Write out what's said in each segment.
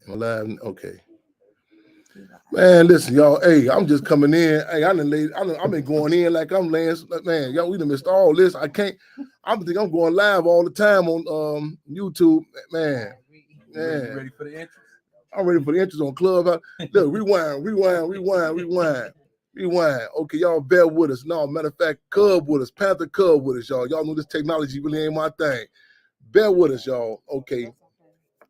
Am I live? Okay. Man, listen, y'all. Hey, I'm just coming in. Hey, I've been going in like I'm Lance. Man, y'all, we done missed all this. I can't. I think I'm going live all the time on YouTube. Man, You ready for the entrance? I'm ready for the entrance on Clubhouse. Look, rewind. Okay, y'all bear with us. No, matter of fact, Cub with us, Panther Cub with us, y'all. Y'all know this technology really ain't my thing. Bear with us, y'all. Okay,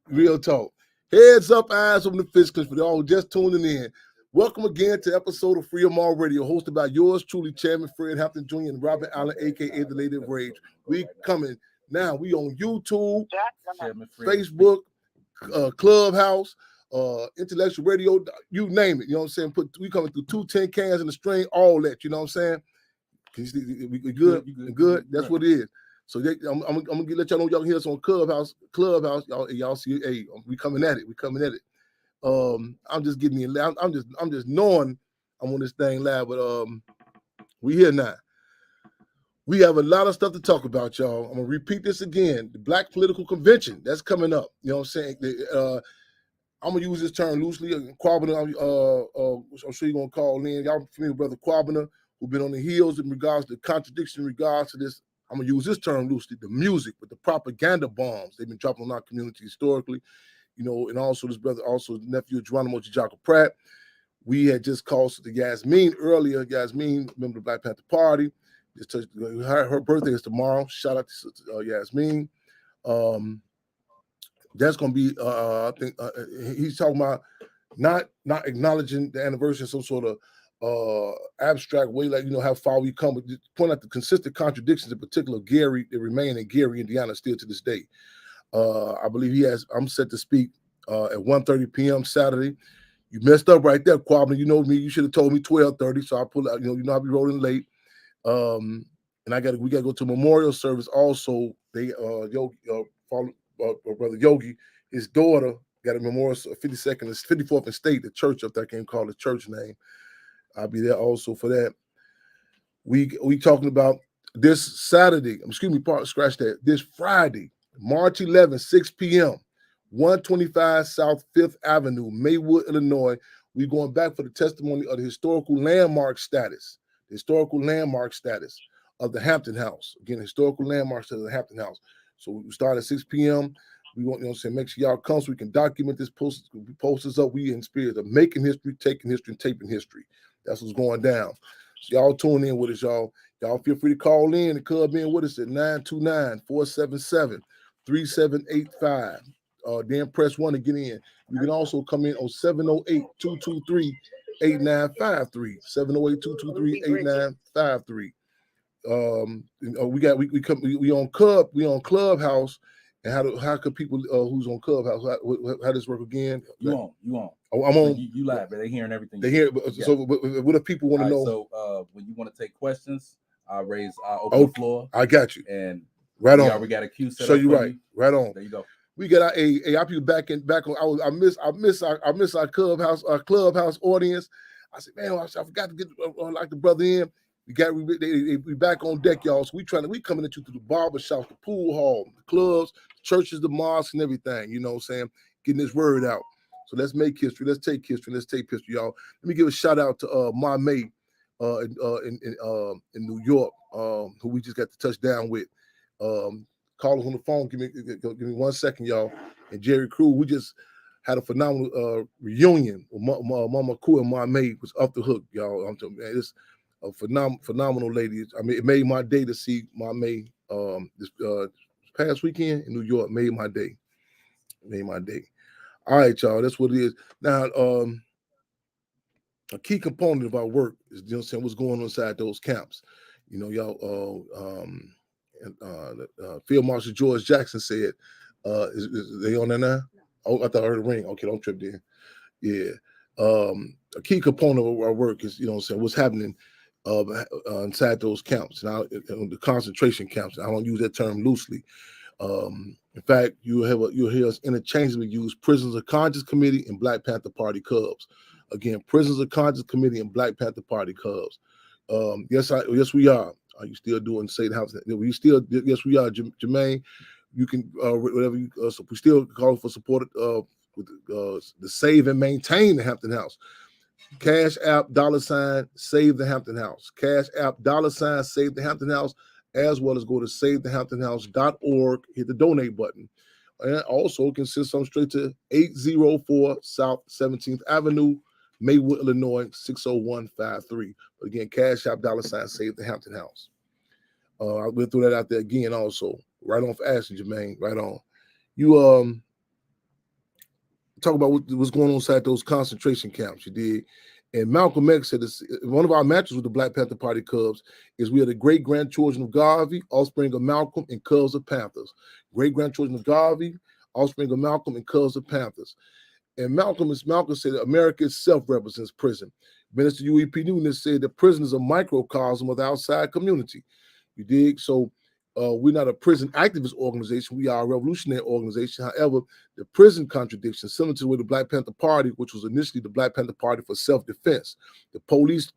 real talk. Heads up, eyes on the fiscals for y'all just tuning in. Welcome again to episode of Free 'em All Radio, hosted by yours truly, Chairman Fred Hampton Jr. and Robert Allen, aka the Lady of Rage. We coming now. We on YouTube, Facebook, Clubhouse, Intellectual Radio, you name it. You know what I'm saying? We coming through 210 cans in the string, all that. You know what I'm saying? Can you see, we good? Good. That's what it is. So I'm gonna let y'all know y'all can hear us on Clubhouse. Y'all see, hey, we coming at it. I'm just getting in. I'm just knowing I'm on this thing live, but we here now. We have a lot of stuff to talk about, y'all. I'm gonna repeat this again. The Black Political Convention that's coming up. You know what I'm saying? I'm gonna use this term loosely. Quabana, I'm sure you're gonna call in. Y'all familiar with Brother Quabana, who've been on the heels in regards to contradiction in regards to this. I'm gonna use this term loosely, the music, but the propaganda bombs they've been dropping on our community historically, you know, and also this brother, also his nephew Geronimo Jajaka Pratt. We had just called to Yasmin earlier. Yasmin, member of the Black Panther Party. Just touched, her birthday is tomorrow. Shout out to Yasmin. That's gonna be I think he's talking about not acknowledging the anniversary in some sort of abstract way, like, you know, how far we come, but point out the consistent contradictions, in particular Gary, that remain in Gary, Indiana, still to this day. I believe I'm set to speak at 1:30 p.m. Saturday. You messed up right there, Quabna. You know me. You should have told me 12:30, so I pull out. You know I'll be rolling late. And we gotta go to memorial service also. They Brother Yogi, his daughter got a memorial 52nd, 54th and State, the church up there, I can't call the church name. I'll be there also for that. We talking about this Saturday, scratch that, this Friday, March 11th, 6 p.m., 125 South 5th Avenue, Maywood, Illinois. We're going back for the testimony of the historical landmark status of the Hampton House. Again, historical landmark status of the Hampton House. So we start at 6 p.m. We want, you know what I'm saying, make sure y'all come so we can document this, post this up. We in spirit of making history, taking history, and taping history. That's what's going down. So y'all tune in with us, y'all. Y'all feel free to call in and come in with us at 929-477-3785. Then press 1 to get in. You can also come in on 708-223-8953. 708-223-8953. We on Clubhouse. And how could people who's on Clubhouse, how does this work again? You on. Oh, I'm on. You live, but they hearing everything. They hear it. So what if people want to know? So when you want to take questions, I'll open the floor. I got you. And right on. We got a queue set so up. You right. Right on. There you go. We got our people back on. I miss our clubhouse audience. I said, man, I forgot to get like the brother in. We back on deck, y'all. So we coming at you through the barbershops, the pool hall, the clubs, the churches, the mosques, and everything. You know what I'm saying? Getting this word out. So let's make history. Let's take history. Let's take history, y'all. Let me give a shout out to Ma May in New York, who we just got to touch down with. Call us on the phone. Give me 1 second, y'all. And Jerry Crew, we just had a phenomenal reunion with Mama Koo and Ma May. Was off the hook, y'all. I'm telling you, man, it's a phenomenal lady. I mean, it made my day to see Ma May this past weekend in New York. Made my day. All right, y'all. That's what it is. Now, a key component of our work is, you know what I'm saying, what's going on inside those camps. You know, y'all. Field Marshal George Jackson said, is they on there now? Oh, I thought I heard a ring. Okay, don't trip there. Yeah. A key component of our work is, you know what I'm saying, what's happening inside those camps, now the concentration camps. I don't use that term loosely. In fact, you'll hear us interchangeably use Prisoners of Conscience Committee and Black Panther Party Cubs. Again, Prisoners of Conscience Committee and Black Panther Party Cubs. Yes, we are. Are you still doing State House? Yes, we are, Jermaine. You can whatever you. So we still call for support with the save and maintain the Hampton House. Cash App $ save the Hampton House. Cash App $ save the Hampton House, as well as go to savethehamptonhouse.org, hit the donate button. And also can send some straight to 804 South 17th Avenue, Maywood, Illinois, 60153. But again, Cash App $ save the Hampton House. I went through that out there again also. Right on for Ashley, Jermaine. Right on. You talk about what's going on inside those concentration camps, you did. And Malcolm X said this, one of our matches with the Black Panther Party Cubs is we are the great-grandchildren of Garvey, offspring of Malcolm, and cubs of Panthers. Great-grandchildren of Garvey, offspring of Malcolm, and cubs of Panthers. And Malcolm said that America itself represents prison. Minister U.E.P. Newton said that prison is a microcosm of the outside community. You dig? So we're not a prison activist organization. We are a revolutionary organization. However, the prison contradiction, similar to the Black Panther Party, which was initially the Black Panther Party for self-defense, the police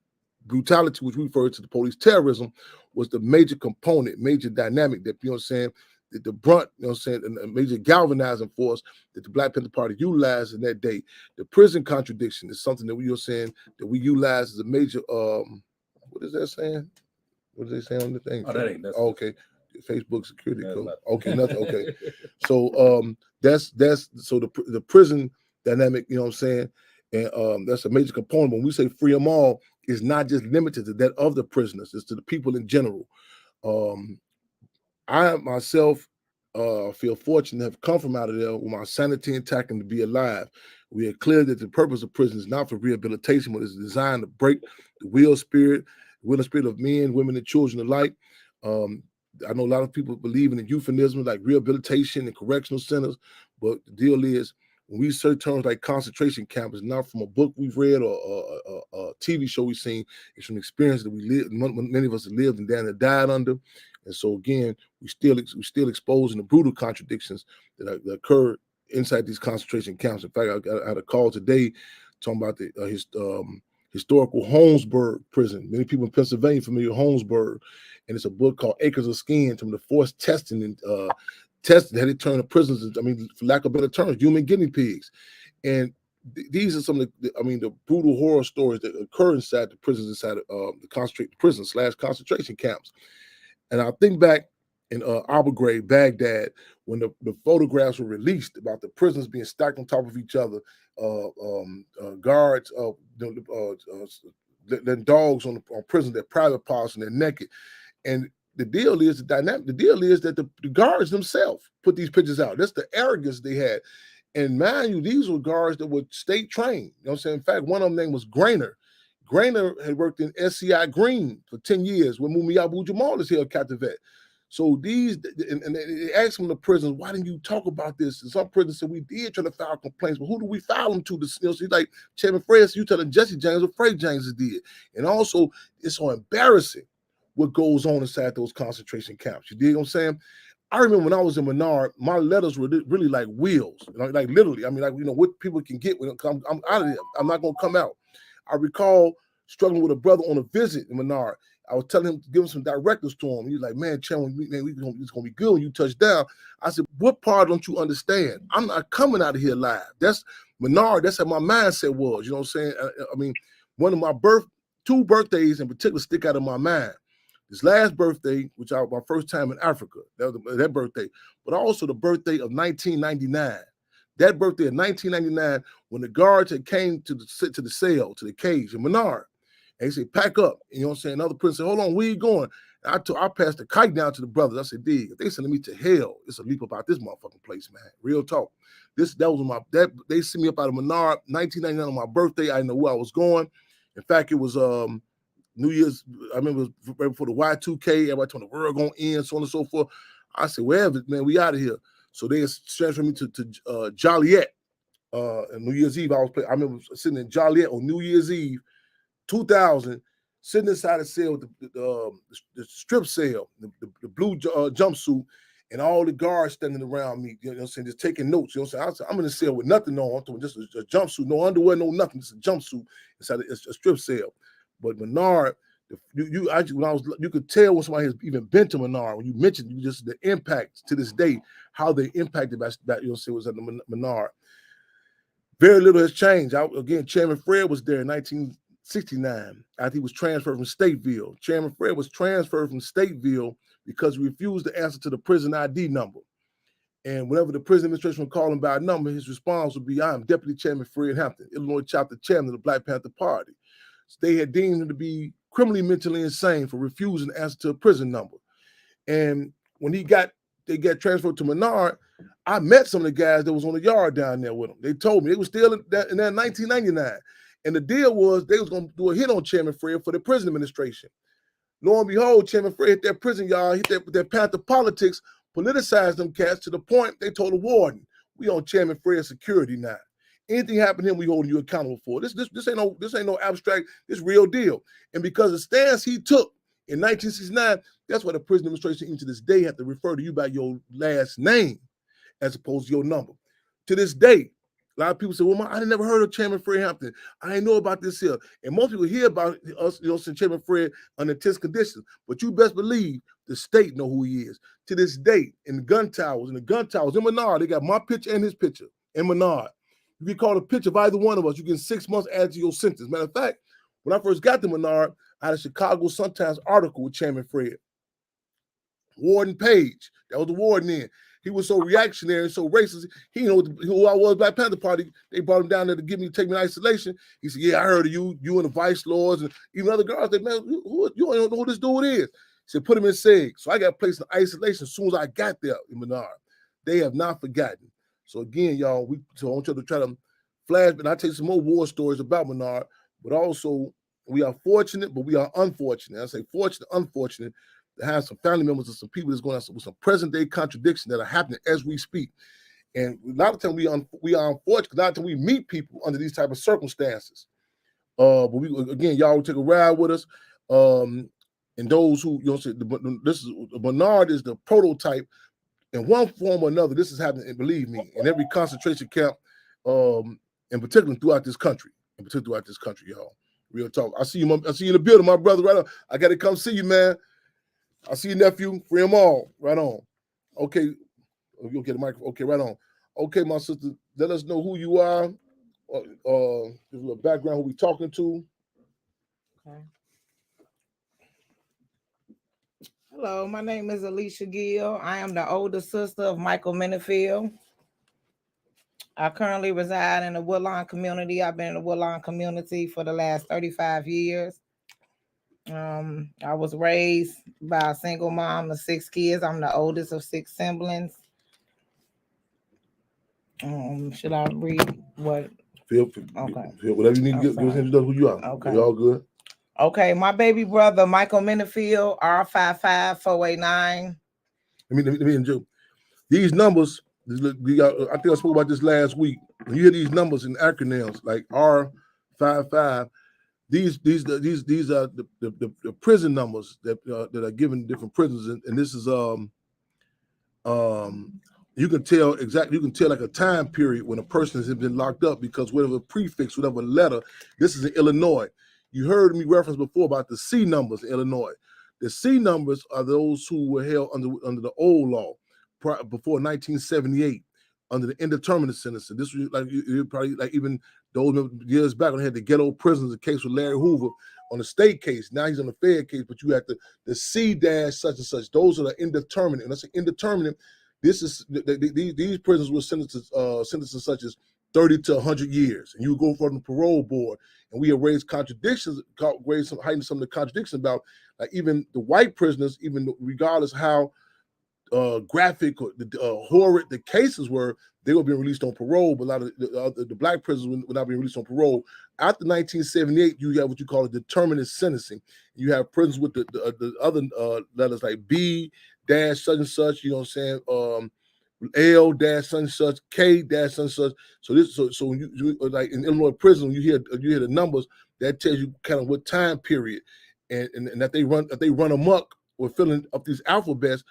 brutality, which we refer to the police terrorism, was the major component, major dynamic that, you know what I'm saying, the brunt, you know what I'm saying, and a major galvanizing force that the Black Panther Party utilized in that day. The prison contradiction is something that we are saying that we utilize as a major, what is that saying? What did they say on the thing? Oh, that ain't, that's okay. Facebook security code. nothing. Okay, nothing. Okay. So that's so the prison dynamic, you know what I'm saying? And that's a major component. When we say free them all, it's not just limited to that of the prisoners, it's to the people in general. I myself feel fortunate to have come from out of there with my sanity intact and to be alive. We are clear that the purpose of prison is not for rehabilitation, but it's designed to break the will and spirit of men, women, and children alike. I know a lot of people believe in the euphemism like rehabilitation and correctional centers, but the deal is when we search terms like concentration camp, it's not from a book we've read or a TV show we've seen. It's from experience that we lived, many of us have lived and died under. And so again, we still exposing the brutal contradictions that occur inside these concentration camps. In fact, I had a call today talking about the historical Holmesburg prison. Many people in Pennsylvania familiar with Holmesburg, and it's a book called Acres of Skin, from the forced testing and testing how they turn the prisoners, for lack of better terms, human guinea pigs. And these are some of the brutal horror stories that occur inside the prisons, inside the concentration camps. And I think back in Abu Ghraib, Baghdad, when the photographs were released about the prisoners being stacked on top of each other, guards, letting dogs on prison, their private parts, and they're naked. And the deal is that the guards themselves put these pictures out. That's the arrogance they had. And mind you, these were guards that were state trained. You know what I'm saying? In fact, one of them name was Grainer. Grainer had worked in SCI Green for 10 years when Mumi Abu Jamal is held captive at. So these, and they asked him in the prison, why didn't you talk about this? And some prisoners said, we did try to file complaints, but who do we file them to? You know, so he's like, Chairman Fred, you telling Jesse James what Fred James did. And also, it's so embarrassing what goes on inside those concentration camps. You dig what I'm saying? I remember when I was in Menard, my letters were really like wheels, like literally. What people can get when I'm out of there. I'm not going to come out. I recall struggling with a brother on a visit in Menard. I was telling him to give him some directives to him. He was like, man, Chairman, it's going to be good when you touch down. I said, what part don't you understand? I'm not coming out of here live. That's Menard. That's how my mindset was. You know what I'm saying? One of my two birthdays in particular stick out of my mind. This last birthday, which was my first time in Africa, that birthday, but also the birthday of 1999. That birthday of 1999, when the guards had came to the cell, to the cage in Menard, and he said, pack up. You know what I'm saying? Another person said, hold on, where you going? And I passed the kite down to the brothers. I said, dig, if they sending me to hell, it's a leap about this motherfucking place, man. Real talk. They sent me up out of Menard, 1999 on my birthday. I didn't know where I was going. In fact, it was New Year's, I remember it was right before the Y2K, everybody told the world gonna end, so on and so forth. I said, wherever, man, we out of here. So they transferred me to Joliet. And New Year's Eve, I remember sitting in Joliet on New Year's Eve, 2000, sitting inside the cell with the strip cell, the blue jumpsuit, and all the guards standing around me, you know what I'm saying, just taking notes. You know what I'm saying? I'm in the cell with nothing on, just a jumpsuit, no underwear, no nothing, just a jumpsuit inside a strip cell. But Menard, you could tell when somebody has even been to Menard, when you mentioned just the impact to this day, how they impacted by you know, was at the Menard. Very little has changed. Again, Chairman Fred was there in 1969 after he was transferred from Stateville. Chairman Fred was transferred from Stateville because he refused to answer to the prison ID number. And whenever the prison administration would call him by a number, his response would be, "I am Deputy Chairman Fred Hampton, Illinois Chapter Chairman of the Black Panther Party." So they had deemed him to be criminally mentally insane for refusing to answer to a prison number. And when they got transferred to Menard, I met some of the guys that was on the yard down there with him. They told me they were still in that 1999. And the deal was they was going to do a hit on Chairman Fred for the prison administration. Lo and behold, Chairman Fred hit that prison yard, hit that Panther politics, politicized them cats to the point they told the warden, "We on Chairman Fred's security now. Anything happen to him, we holding you accountable for. This ain't no abstract, this real deal." And because the stance he took in 1969, that's why the prison administration even to this day have to refer to you by your last name as opposed to your number. To this day, a lot of people say, "Well, I never heard of Chairman Fred Hampton. I didn't know about this here." And most people hear about us, since Chairman Fred under intense conditions. But you best believe the state know who he is. To this day, in the gun towers in Menard, they got my picture and his picture in Menard. You can call a picture of either one of us. You get 6 months added to your sentence. Matter of fact, when I first got to Menard, I had a Chicago Sun-Times article with Chairman Fred. Warden Page, that was the warden then. He was so reactionary and so racist. He didn't know who I was, Black Panther Party. They brought him down there to take me in isolation. He said, "Yeah, I heard of you and the vice lords." And even other girls said, "Man, you don't know who this dude is." He said, "Put him in SEG." So I got placed in isolation as soon as I got there in Menard. They have not forgotten. So again, y'all, I want you to try to flash, and I'll tell you some more war stories about Menard, but also we are fortunate, but we are unfortunate. I say fortunate, unfortunate, to have some family members and some people that's going on with some present day contradictions that are happening as we speak. And a lot of times we are unfortunate. A lot of times we meet people under these type of circumstances. But y'all take a ride with us. And those who Menard is the prototype in one form or another. This is happening, and believe me, in every concentration camp, in particular throughout this country. Y'all. Real talk. I see you in the building, my brother. Right on. I got to come see you, man. I see your nephew, free them all. Right on. Okay. You'll get the microphone. Okay, right on. Okay, my sister, let us know who you are. Give a little background, who we talking to. Okay. Hello, my name is Alicia Gill. I am the older sister of Michael Minifield. I currently reside in the Woodlawn community. I've been in the Woodlawn community for the last 35 years. I was raised by a single mom of 6 kids. I'm the oldest of 6 siblings. Should I read what? Feel whatever you need to give us an introduction who you are. Okay. We all good. Okay, my baby brother, Michael Minifield, R55489. Let me enjoy. These numbers, I think I spoke about this last week. When you hear these numbers in acronyms like R55, these are the prison numbers that are given to different prisons, and this is you can tell exactly. You can tell like a time period when a person has been locked up because whatever prefix, whatever letter. This is in Illinois. You heard me reference before about the C numbers in Illinois. The C numbers are those who were held under the old law before 1978 under the indeterminate sentence. And this was like you probably like even those years back when they had the ghetto prisons, the case with Larry Hoover on the state case. Now he's on the Fed case, but you have the C dash such and such. Those are the indeterminate. And that's an indeterminate. This is these prisons were sentences such as 30 to 100 years, and you go for the parole board. And we have raised heightened some of the contradictions about like even the white prisoners, even regardless how graphic or horrid the cases were, they were being released on parole. But a lot of the black prisoners were not being released on parole. After 1978, you have what you call a determinate sentencing. You have prisons with the other letters like B dash such and such. You know what I'm saying? L dash such and such, K dash such and such. So when you like in Illinois prison, you hear the numbers, that tells you kind of what time period, and that they run amok or filling up these alphabets.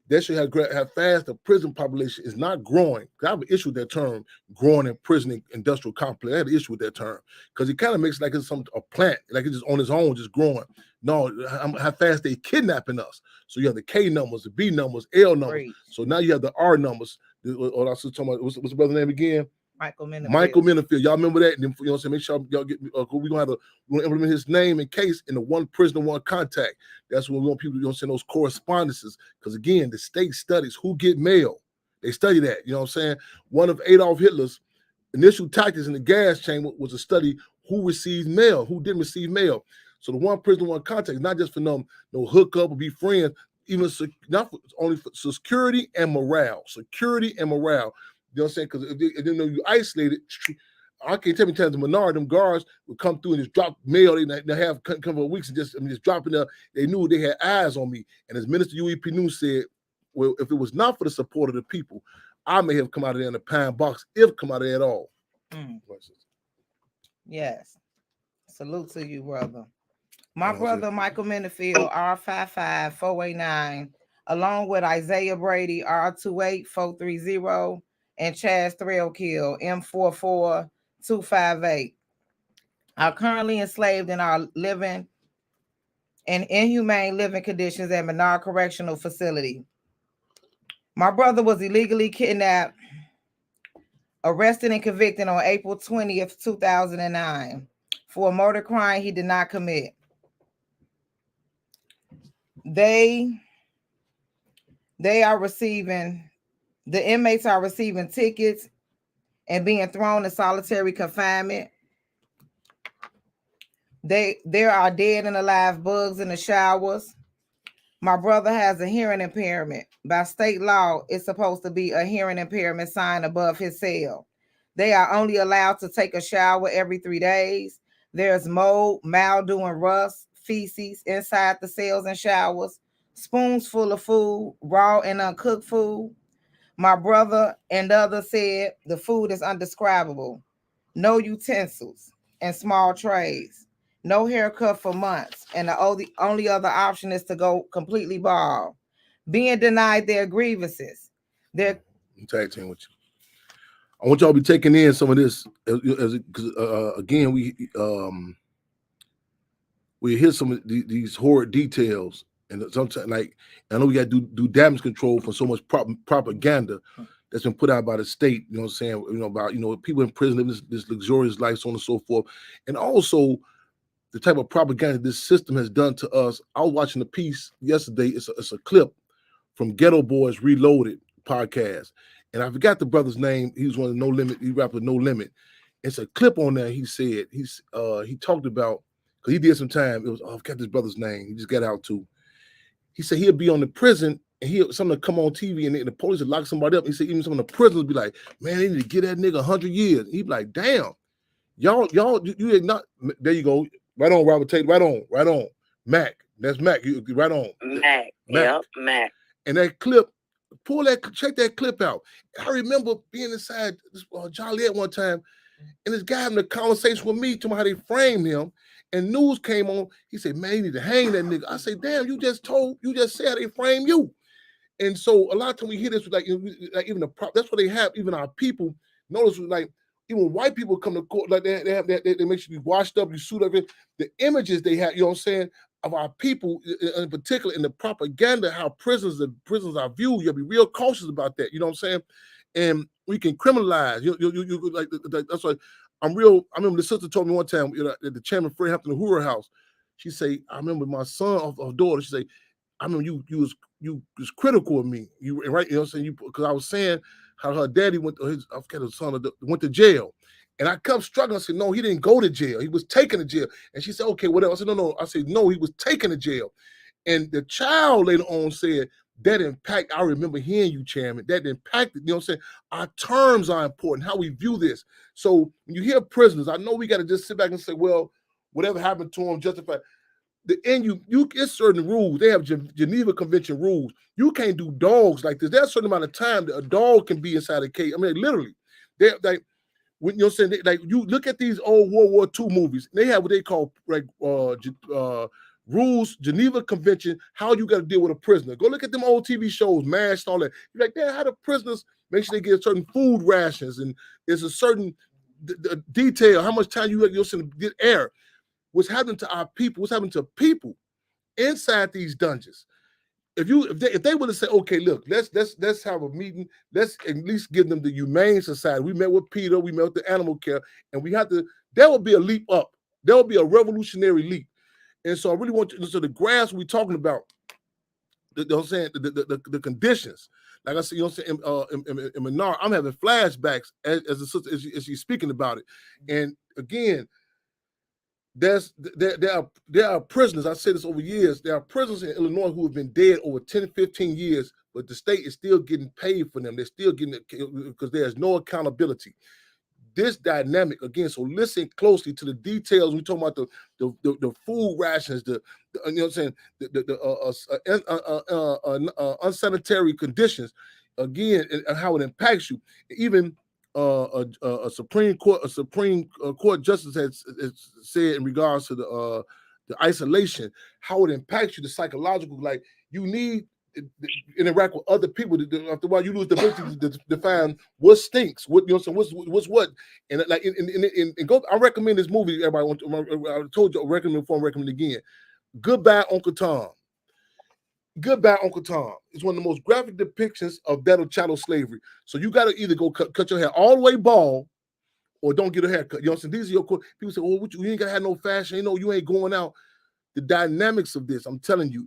That should have fast the prison population is not growing. I have an issue with that term, growing in prison industrial complex. I had an issue with that term because it kind of makes it like it's a plant, like it's just on its own, just growing. No, how fast they kidnapping us. So you have the K numbers, the B numbers, L numbers. Great. So now you have the R numbers. What I was talking about, what's the brother's name again? Michael Minifield. Michael Minifield. Y'all remember that? And then, you know what I'm saying? Make sure y'all get we're gonna implement his name in case in the one prisoner, one contact. That's when we want people, you know what I'm saying, those correspondences. Because again, the state studies who get mail. They study that, you know what I'm saying? One of Adolf Hitler's initial tactics in the gas chamber was to study who received mail, who didn't receive mail. So the one prisoner, one contact, not just for no hookup or be friends, even not for, only for security and morale. Security and morale. You know what I'm saying? Because if they know you isolated, I can't tell me times the minority, them guards would come through and just drop mail. They have come for weeks and just dropping there. They knew they had eyes on me. And as Minister UEP News said, well, if it was not for the support of the people, I may have come out of there in a pine box, if come out of there at all. Yes. Salute to you, brother. My brother, Michael Minifield, R55489, along with Isaiah Brady, R28430, and Chaz Thrillkill, M44258, are currently enslaved and are living in inhumane living conditions at Menard Correctional Facility. My brother was illegally kidnapped, arrested, and convicted on April 20th, 2009 for a murder crime he did not commit. The inmates are receiving tickets and being thrown in solitary confinement. There are dead and alive bugs in the showers. My brother has a hearing impairment. By state law, it's supposed to be a hearing impairment sign above his cell. They are only allowed to take a shower every 3 days. There's mold, mildew, and rust, feces inside the cells and showers, spoons full of food, raw and uncooked food. My brother and others said the food is undescribable. No utensils and small trays. No haircut for months. And the only other option is to go completely bald. Being denied their grievances. I'm tag team with you. I want y'all to be taking in some of this because again, we hear some of these horrid details, and sometimes, like, I know we got to do damage control for so much propaganda that's been put out by the state. You know what I'm saying? You know, about people in prison living this luxurious life, so on and so forth, and also the type of propaganda this system has done to us. I was watching a piece yesterday. It's a clip from Ghetto Boys Reloaded podcast, and I forgot the brother's name. He was one of No Limit. He rapped with No Limit. It's a clip on there. He said he talked about, because he did some time. It was, I forgot this brother's name. He just got out too. He said he'll be on the prison and something come on TV and the police would lock somebody up. He said even some of the prisoners be like, man, they need to get that nigga 100 years. He'd be like, damn, y'all, you not. There you go. Right on, Robert Tate. Right on. Mac. That's Mac. You right on. Mac. Yep, Mac. And that clip, check that clip out. I remember being inside Joliet one time, and this guy having a conversation with me, talking about how they framed him, and news came on. He said, man, you need to hang that nigga. I say, damn, you just said they framed you. And so a lot of times we hear this, like even that's what they have, even our people. Notice, like, even white people come to court, like they make sure you washed up, you suit up. The images they have, you know what I'm saying, of our people, in particular in the propaganda, how prisons are viewed. You gotta be real cautious about that. You know what I'm saying? And we can criminalize. You like that's why I remember the sister told me one time, at the chairman Fred Hampton House. She say, I remember my son or daughter. She say, I remember you was critical of me. You right? You know what I'm saying? Because I was saying how her daddy went to jail. And I kept struggling. I said, no, he didn't go to jail. He was taken to jail. And she said, okay, whatever. I said, no. I said, no, he was taken to jail. And the child later on said, that impact, I remember hearing you, Chairman, that impacted, you know what I'm saying? Our terms are important, how we view this. So when you hear prisoners, I know we got to just sit back and say, well, whatever happened to them, justify. It's certain rules. They have Geneva Convention rules. You can't do dogs like this. There's a certain amount of time that a dog can be inside a cage. I mean, literally, they're like, when you're saying, like, you look at these old World War II movies, they have what they call like rules, Geneva Convention, how you got to deal with a prisoner. Go look at them old TV shows, MASH, and all that. You're like, damn, how do prisoners make sure they get certain food rations, and there's a certain detail, how much time you're to get air. What's happening to our people, what's happening to people inside these dungeons. if they would have said, okay, look, let's have a meeting, let's at least give them the Humane Society. We met with Peter, we met with the animal care, and we have to. There will be a leap up. There will be a revolutionary leap. And so I really want you. So the grass we're talking about, you know what I'm saying, the conditions. Like I said, you know what I'm saying, in Menard, I'm having flashbacks as a sister as she's speaking about it. And again, there are prisoners. I said this over years. There are prisoners in Illinois who have been dead over 10, 15 years, but the state is still getting paid for them. They're still getting it because there's no accountability. This dynamic again. So listen closely to the details. We talking about the food rations, you know what I'm saying, the unsanitary conditions. Again, and how it impacts you. Even a Supreme Court justice has said in regards to the isolation, how it impacts you, the psychological. Like you need interact with other people. After a while, you lose the ability to define what stinks, what you know, so what's what, and like and go. I recommend this movie. Everybody, I told you, I recommend before, I recommend again. Goodbye, Uncle Tom. Goodbye, Uncle Tom. It's one of the most graphic depictions of that of chattel slavery. So you got to either go cut your hair all the way bald, or don't get a haircut. You know what I'm saying? These are your people say, "Oh, you ain't gotta have no fashion. You know, you ain't going out." The dynamics of this, I'm telling you,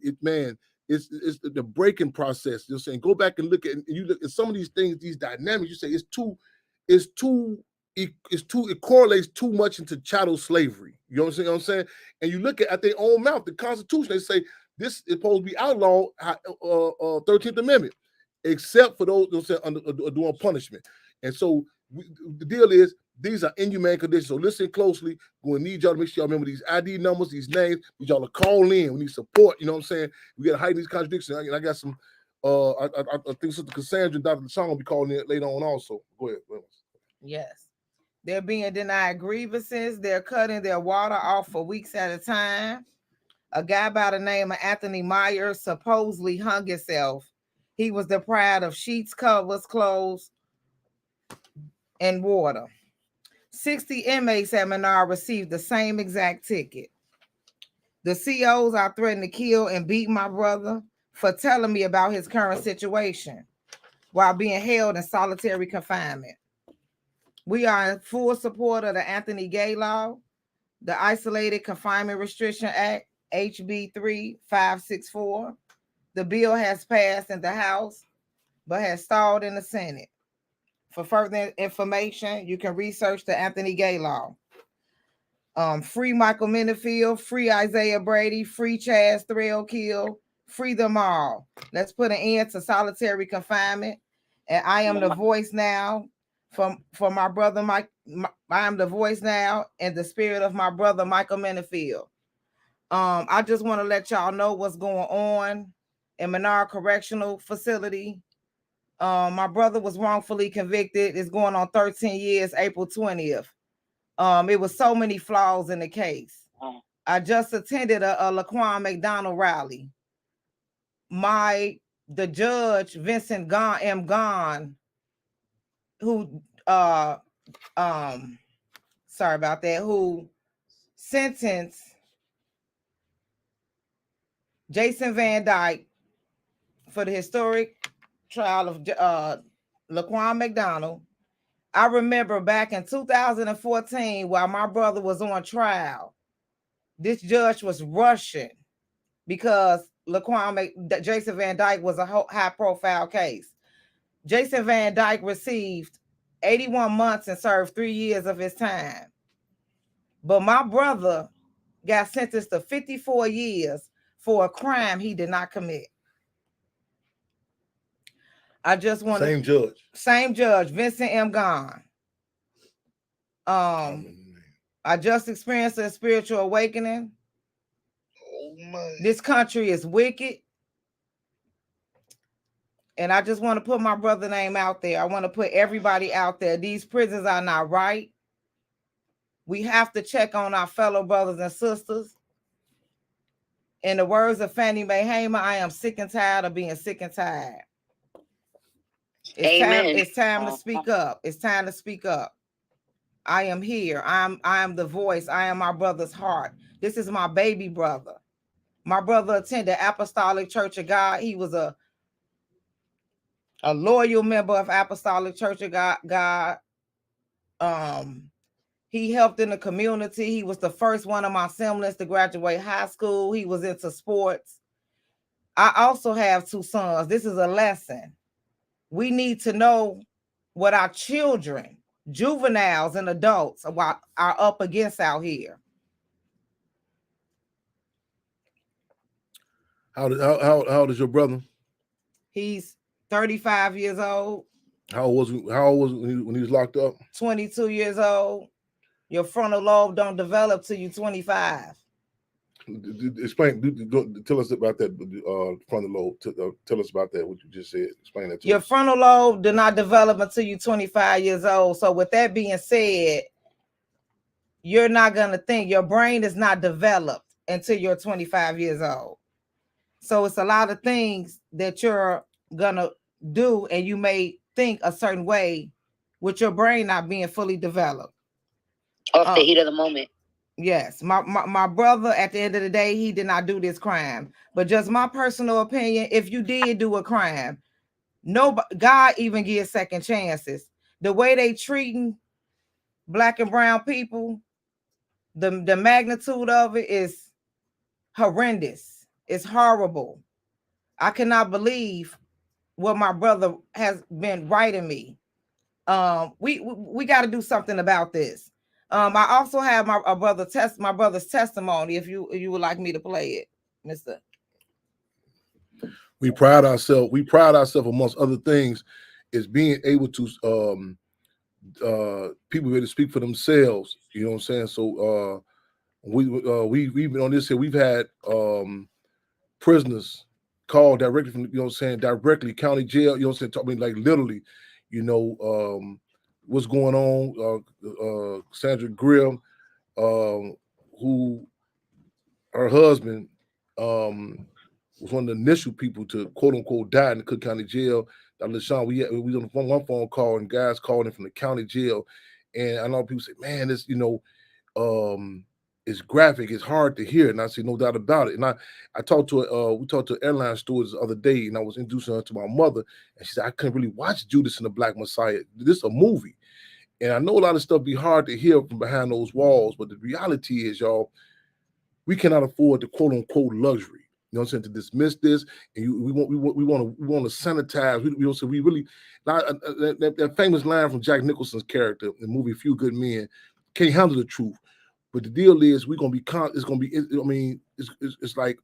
it's the breaking process. You're saying, go back and look at, and you look at some of these things, these dynamics. You say it correlates too much into chattel slavery. You know what I'm saying? And you look at their own mouth, the Constitution. They say this is supposed to be outlawed, 13th Amendment, except for those doing punishment. And so the deal is, these are inhumane conditions. So listen closely. We're going to need y'all to make sure y'all remember these ID numbers, these names. We need y'all to call in. We need support. You know what I'm saying? We got to hide these contradictions. I got some, I think Sister Cassandra and Dr. Chong will be calling in later on also. Go ahead. Yes. They're being denied grievances. They're cutting their water off for weeks at a time. A guy by the name of Anthony Myers supposedly hung himself. He was deprived of sheets, covers, clothes, and water. 60 inmates at Menard received the same exact ticket. The COs are threatening to kill and beat my brother for telling me about his current situation while being held in solitary confinement. We are in full support of the Anthony Gay Law, the Isolated Confinement Restriction Act, HB 3564. The bill has passed in the House, but has stalled in the Senate. For further information, you can research the Anthony Gay Law. Free Michael Minifield, free Isaiah Brady, free Chaz Threlkill, free them all. Let's put an end to solitary confinement. And I am the voice now for my brother Mike. I am the voice now in the spirit of my brother Michael Minifield. I just want to let y'all know what's going on in Menard Correctional Facility. My brother was wrongfully convicted. It's going on 13 years, April 20th. It was so many flaws in the case. I just attended a Laquan McDonald rally. The judge, Vincent M. Gahn, who sorry about that, who sentenced Jason Van Dyke for the historic trial of Laquan McDonald. I remember back in 2014, while my brother was on trial, this judge was rushing because Jason Van Dyke was a high-profile case. Jason Van Dyke received 81 months and served 3 years of his time. But my brother got sentenced to 54 years for a crime he did not commit. I just want same judge, Vincent M. Gahn. I just experienced a spiritual awakening. This country is wicked. And I just want to put my brother's name out there. I want to put everybody out there. These prisons are not right. We have to check on our fellow brothers and sisters. In the words of Fannie Mae Hamer, I am sick and tired of being sick and tired. It's time to speak up. It's time to speak up. I am here. I am the voice. I am my brother's heart. This is my baby brother. My brother attended Apostolic Church of God. He was a loyal member of Apostolic Church of God. He helped in the community. He was the first one of my siblings to graduate high school. He was into sports. I also have 2 sons. This is a lesson. We need to know what our children, juveniles, and adults are up against out here. How old is your brother? He's 35 years old. How old was he when he was locked up? 22 years old. Your frontal lobe don't develop till you 25. Explain. Tell us about that. Frontal lobe. Tell us about that. What you just said. Explain that to us. Your frontal lobe do not develop until you're 25 years old. So with that being said, you're not gonna think. Your brain is not developed until you're 25 years old. So it's a lot of things that you're gonna do, and you may think a certain way with your brain not being fully developed. Off the heat of the moment. Yes, my brother, at the end of the day, he did not do this crime. But just my personal opinion, if you did do a crime, God even gives second chances. The way they treating Black and brown people, the magnitude of it is horrendous. It's horrible. I cannot believe what my brother has been writing me. We got to do something about this. I also have my brother's testimony. If you would like me to play it, Mister. We pride ourselves amongst other things is being able to people ready to speak for themselves. You know what I'm saying? So we've been on this here. We've had prisoners called directly from, you know what I'm saying, directly county jail. You know what I'm saying? Talking like literally, you know, what's going on. Sandra Grimm, who her husband was one of the initial people to quote unquote die in the Cook County Jail. LaShawn, we was on one phone call and guys called in from the county jail, and I know people say, "Man, this it's graphic, it's hard to hear." And I say, "No doubt about it." And I talked to we talked to airline stewards the other day, and I was introducing her to my mother, and she said, "I couldn't really watch Judas and the Black Messiah. This is a movie." And I know a lot of stuff be hard to hear from behind those walls, but the reality is, y'all, we cannot afford the quote unquote luxury. You know what I'm saying? To dismiss this, and we want to sanitize. We really that famous line from Jack Nicholson's character in the movie A Few Good Men, can't handle the truth. But the deal is, we're gonna be. It's gonna be. I mean, it's like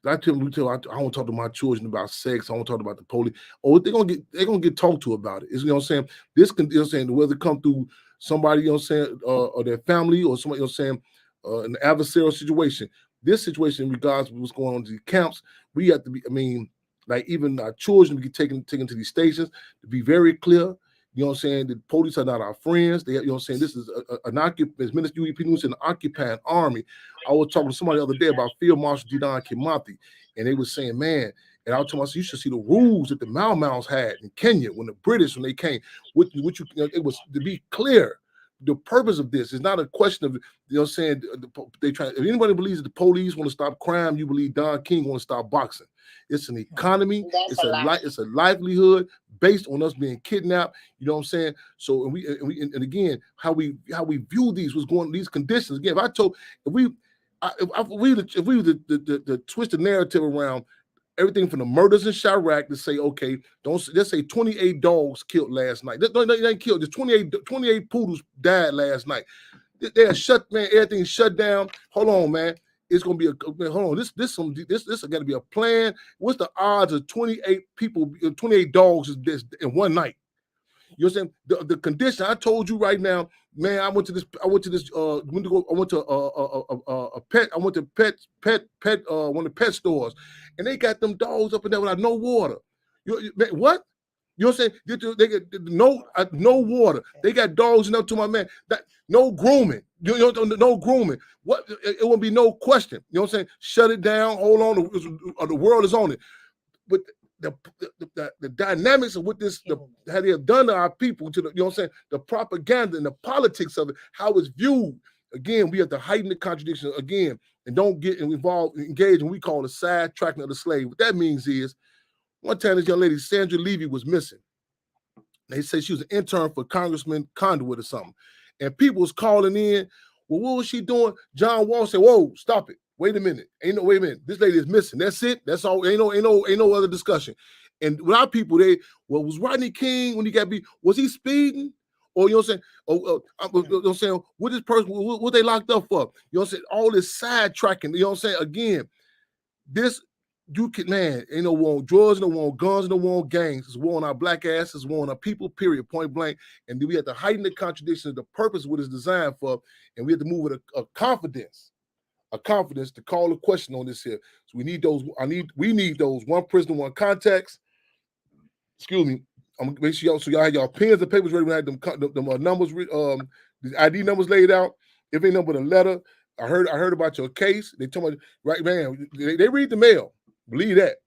I want to talk to my children about sex. I want to talk about the police. Oh, they're gonna get talked to about it. It's, you know what I'm saying? This can, you know what I'm saying, whether it come through somebody, you know what I'm saying, or their family, or somebody, you know what I'm saying, an adversarial situation. This situation, in regards to what's going on in these camps, we have to be, I mean, like even our children be taken to these stations, to be very clear. You know what I'm saying? The police are not our friends. They, you know what I'm saying? This is an occupying army. I was talking to somebody the other day about Field Marshal Didan Kimathi, and they were saying, man, and I was telling myself, you should see the rules that the Mau Mau's had in Kenya when the British, when they came. It was to be clear. The purpose of this is not a question of, you know what I'm saying, they try. If anybody believes that the police want to stop crime, you believe Don King want to stop boxing. It's an economy. It's a livelihood based on us being kidnapped. You know what I'm saying? So and again, how we view what's going on, these conditions. Again, if we were to twist the narrative around everything from the murders in Chirac to say, okay, let's say 28 dogs killed last night. They ain't killed. There's 28 poodles died last night. They are shut, man. Everything's shut down. Hold on, man. It's gonna be hold on. This got to be a plan. What's the odds of 28 people, 28 dogs in one night? You know what I'm saying? The condition I told you right now, man. I went to one of the pet stores, and they got them dogs up in there without no water. What? You know what I'm saying? They get no water. They got dogs enough to my man. That no grooming. You know, no grooming. What? It won't be no question. You know what I'm saying? Shut it down. Hold on. The world is on it. But the dynamics of what how they have done to our people, you know what I'm saying, the propaganda and the politics of it, how it's viewed. Again, we have to heighten the contradiction. Again, and don't get involved, engaged in what we call the sidetracking of the slave. What that means is, one time this young lady, Sandra Levy, was missing. They said she was an intern for Congressman Conduit or something. And people was calling in, well, what was she doing? John Wall said, whoa, stop it. Wait a minute. Wait a minute. This lady is missing. That's it. That's all. Ain't no other discussion. And with our people, was Rodney King when he got beat, was he speeding? Or, you know what I'm saying? You know what I'm saying? What this person, what they locked up for? You know what I'm saying? All this sidetracking, you know what I'm saying? Again, you can, man, ain't no war on drugs, no war on guns, no war on gangs. It's war on our black asses, war on our people, period, point blank. And then we have to heighten the contradiction of the purpose of what it's designed for. And we have to move with a confidence to call a question on this here. So we need those, we need those one prisoner, one context. Excuse me. I'm gonna make sure y'all have y'all pens and papers ready when I have them numbers, the ID numbers laid out. If ain't nothing but a letter. I heard about your case. They told me, right, man, they read the mail. Believe that.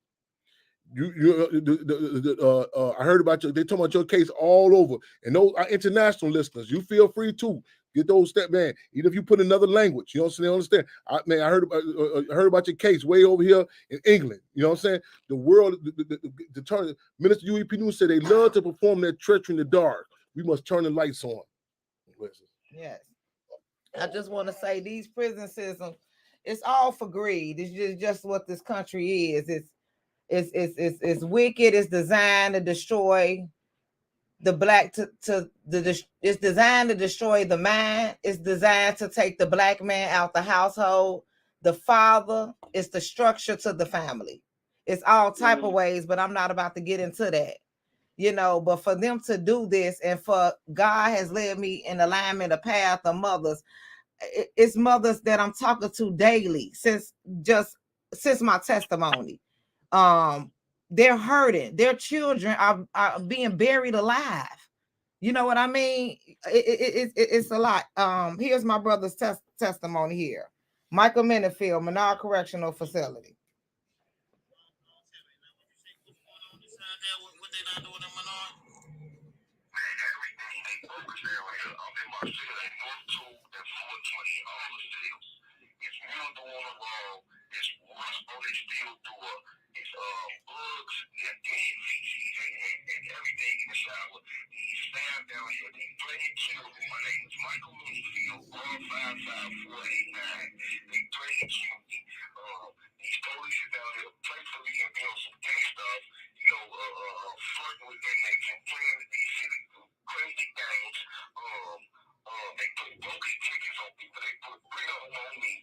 I heard about they talking about your case all over, and those are international listeners. You feel free to get those step, man. Even if you put another language, you know what I'm saying. I heard about your case way over here in England. You know what I'm saying. The world, the Minister UEP News said they love to perform their treachery in the dark. We must turn the lights on. Yes, I just want to say these prison systems, it's all for greed. It's just what this country is. It's wicked. It's designed to destroy the black it's designed to destroy the mind. It's designed to take the black man out the household. The father is the structure to the family. It's all type of ways, but I'm not about to get into that. You know, but for them to do this, and for God has led me in alignment, a path of mothers. It's mothers that I'm talking to daily since my testimony. They're hurting. Their children are being buried alive. You know what I mean? It's a lot. Here's my brother's testimony here. Michael Minifield, Menard Correctional Facility. It's bugs, yeah, dead feces and everything in the shower. These staff down here, they threatened to kill me. My name is Michael Minifield, R55489. They threatened to kill me. These police down here play for me and be on some gay stuff, you know, flirting with inmates and playing with these silly, crazy games. They put bogus tickets on people. They put 3 of them on me.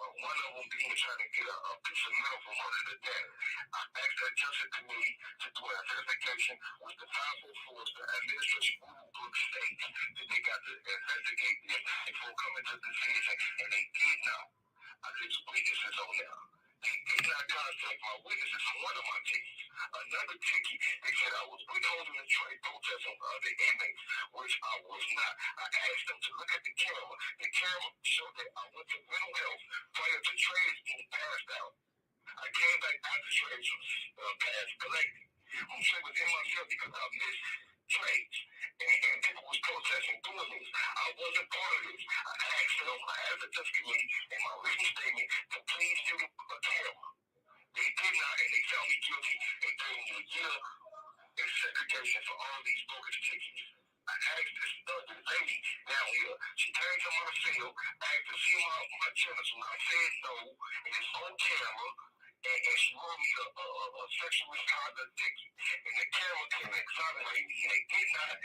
One of them being trying to get a piece of metal from under the desk. I asked the Justice Committee to do an investigation with the 504 the administration book states that they got to investigate this before coming to the decision, and they did not. I just witnesses on there. They did not contact my witnesses on one of my tickets. Another ticket, they said I was withholding a trade protest on other inmates, which I was not. I asked them to look at the camera. The camera showed that I went to mental health prior to trades being passed out. I came back after trades was passed collected. I'm sure within myself because I missed trades. And people was protesting doing this. I wasn't part of this. I asked them, I asked the Justice Committee in my written statement to please give me a camera. They did not, and they found me guilty and gave me a year in segregation for all these bogus tickets. I asked this lady down here. She came to my cell, asked to see my genitals. I said no, and it's on camera. And she wrote me a sexual misconduct ticket. And the camera came and exonerated me. And they did not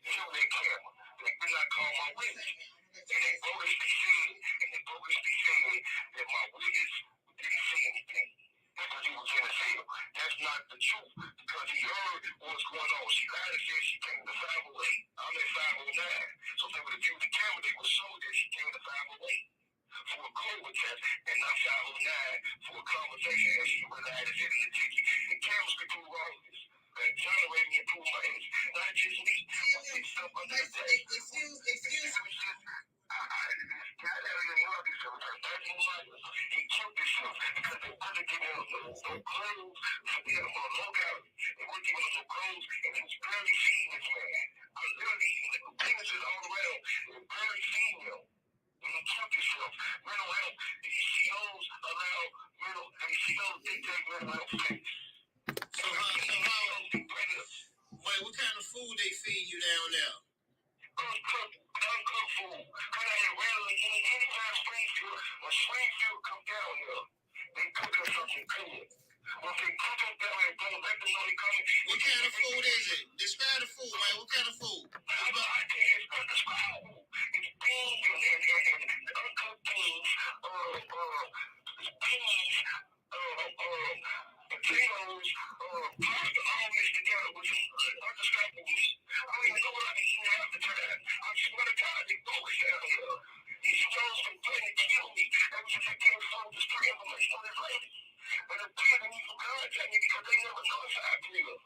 show their camera. They did not call my witness. And they bogusly said that my witness didn't see anything because he was in the cell. That's not the truth because he heard what's going on. She lied and said she came to 508. I'm at 509. So if they would have viewed the camera, they would show that she came to 508 for a COVID test and not 509 for a conversation as she relied and said in the ticket. The cameras could prove all of this. Exonerate me and prove my age. Not just me. It's stuff under the test. Excuse me. He killed himself because they wasn't giving him no clothes. They had him on a lookout. They weren't giving him no clothes, and he was barely seeing this man. I literally, the witnesses all around, they were barely seeing him. When you check yourself, mental health, the COs allow COs dictate mental health status. So what kind of food they feed you down there? Uncooked food. Because I had rarely eat anytime Springfield come down here, they cook us something good. Once they cook us down here, don't let them know they coming. What kind of food is it? Describe the food, man. What kind of food? I can't describe food. It's beans and uncooked beans, beans, potatoes, pasta all mixed together with some undescribable meat. I don't even know what I've been eating half the time. I swear to God, they focus down here. These stones been threatening to kill me ever since I came from this three information on this lady. And the three of them need to contact me because they never know it's out here.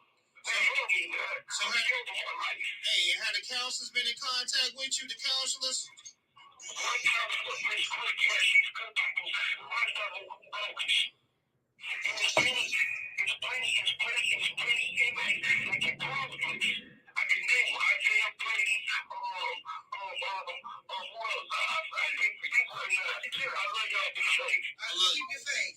They love me, man. So have the counselors been in contact with you, the counselors? One counselor, Miss Quick, yes, she's good people. One of them bogus. And it's plenty inmates that get problems. I can name Isaiah Brady, who else? I think people are not. I love y'all, be safe. I love you. Be safe.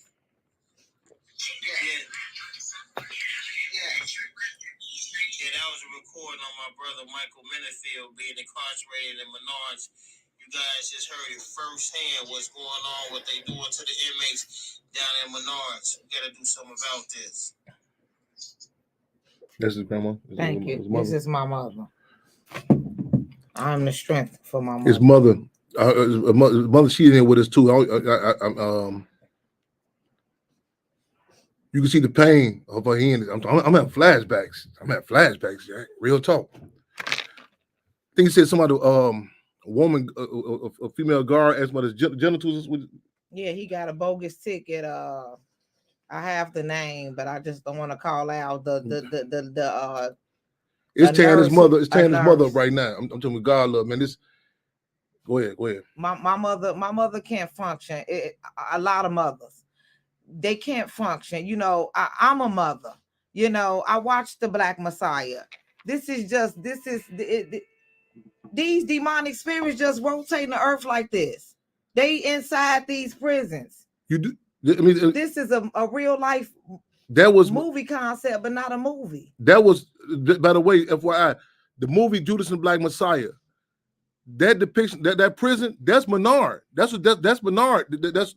Yeah, that was a recording on my brother Michael Minifield being incarcerated in Menards. You guys just heard it firsthand what's going on, what they doing to the inmates down in Menards. We gotta do something about this. That's his grandma. Thank you. This is my mother. I'm the strength for my mother. His mother. His mother, she's in here with us too. You can see the pain of her hand. I'm having flashbacks. Yeah? Real talk. I think he said somebody, a woman, a female guard asked about his genitals. Yeah, he got a bogus ticket. I have the name, but I just don't want to call out the It's tearing his mother. It's tearing his mother nurse. up right now. I'm telling you, God love, man. Go ahead. My mother can't function. A lot of mothers, they can't function. You know, I'm a mother. You know, I watched the Black Messiah. These demonic spirits just rotating the earth like this. They inside these prisons. You do. I mean, this is a real life. That was movie concept, but not a movie. That was, by the way, FYI, the movie Judas and Black Messiah. That depiction, that prison, that's Menard. That's Menard.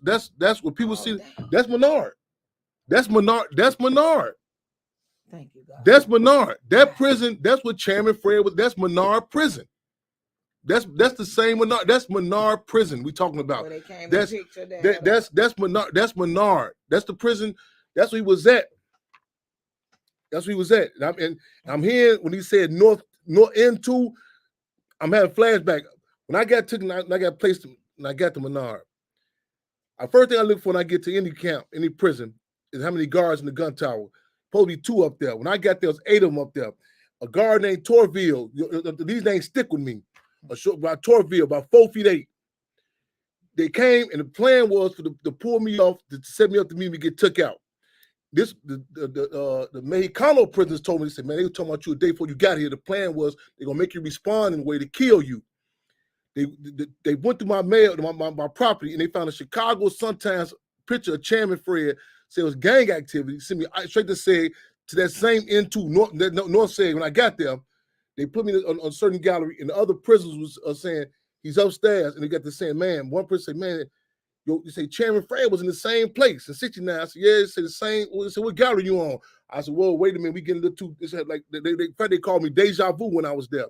That's what people see. Damn. That's Menard. That's Menard. Thank you, God. That's Menard. That prison. That's what Chairman Fred was. That's Menard prison. That's the same Menard. That's Menard prison we talking about. Where they came That's Menard. That's Menard. That's the prison. That's where he was at. And I'm hearing when he said north into. I'm having flashback. When I got placed, when I got to Menard, the first thing I look for when I get to any camp, any prison, is how many guards in the gun tower. Supposed to be 2 up there. When I got there, there was 8 of them up there. A guard named Torville. These names stick with me. About Torville, about 4 feet 8. They came, and the plan was to pull me off, to set me up to meet me get took out. The Mexicano prisoners told me, they said, man, they were talking about you a day before you got here. The plan was they're gonna make you respond in a way to kill you. They went through my mail, my property, and they found a Chicago Sun-Times picture of Chairman Fred. Said it was gang activity. Sent me straight to say to that same N2 North Side. When I got there, they put me on a certain gallery, and the other prisoners was saying he's upstairs, and they got the same man. One person said, man, you say Chairman Fred was in the same place in 69. I said, yeah, it's the same. They said, what gallery you on? I said, well, wait a minute, we getting a little too. Like they called me deja vu when I was there.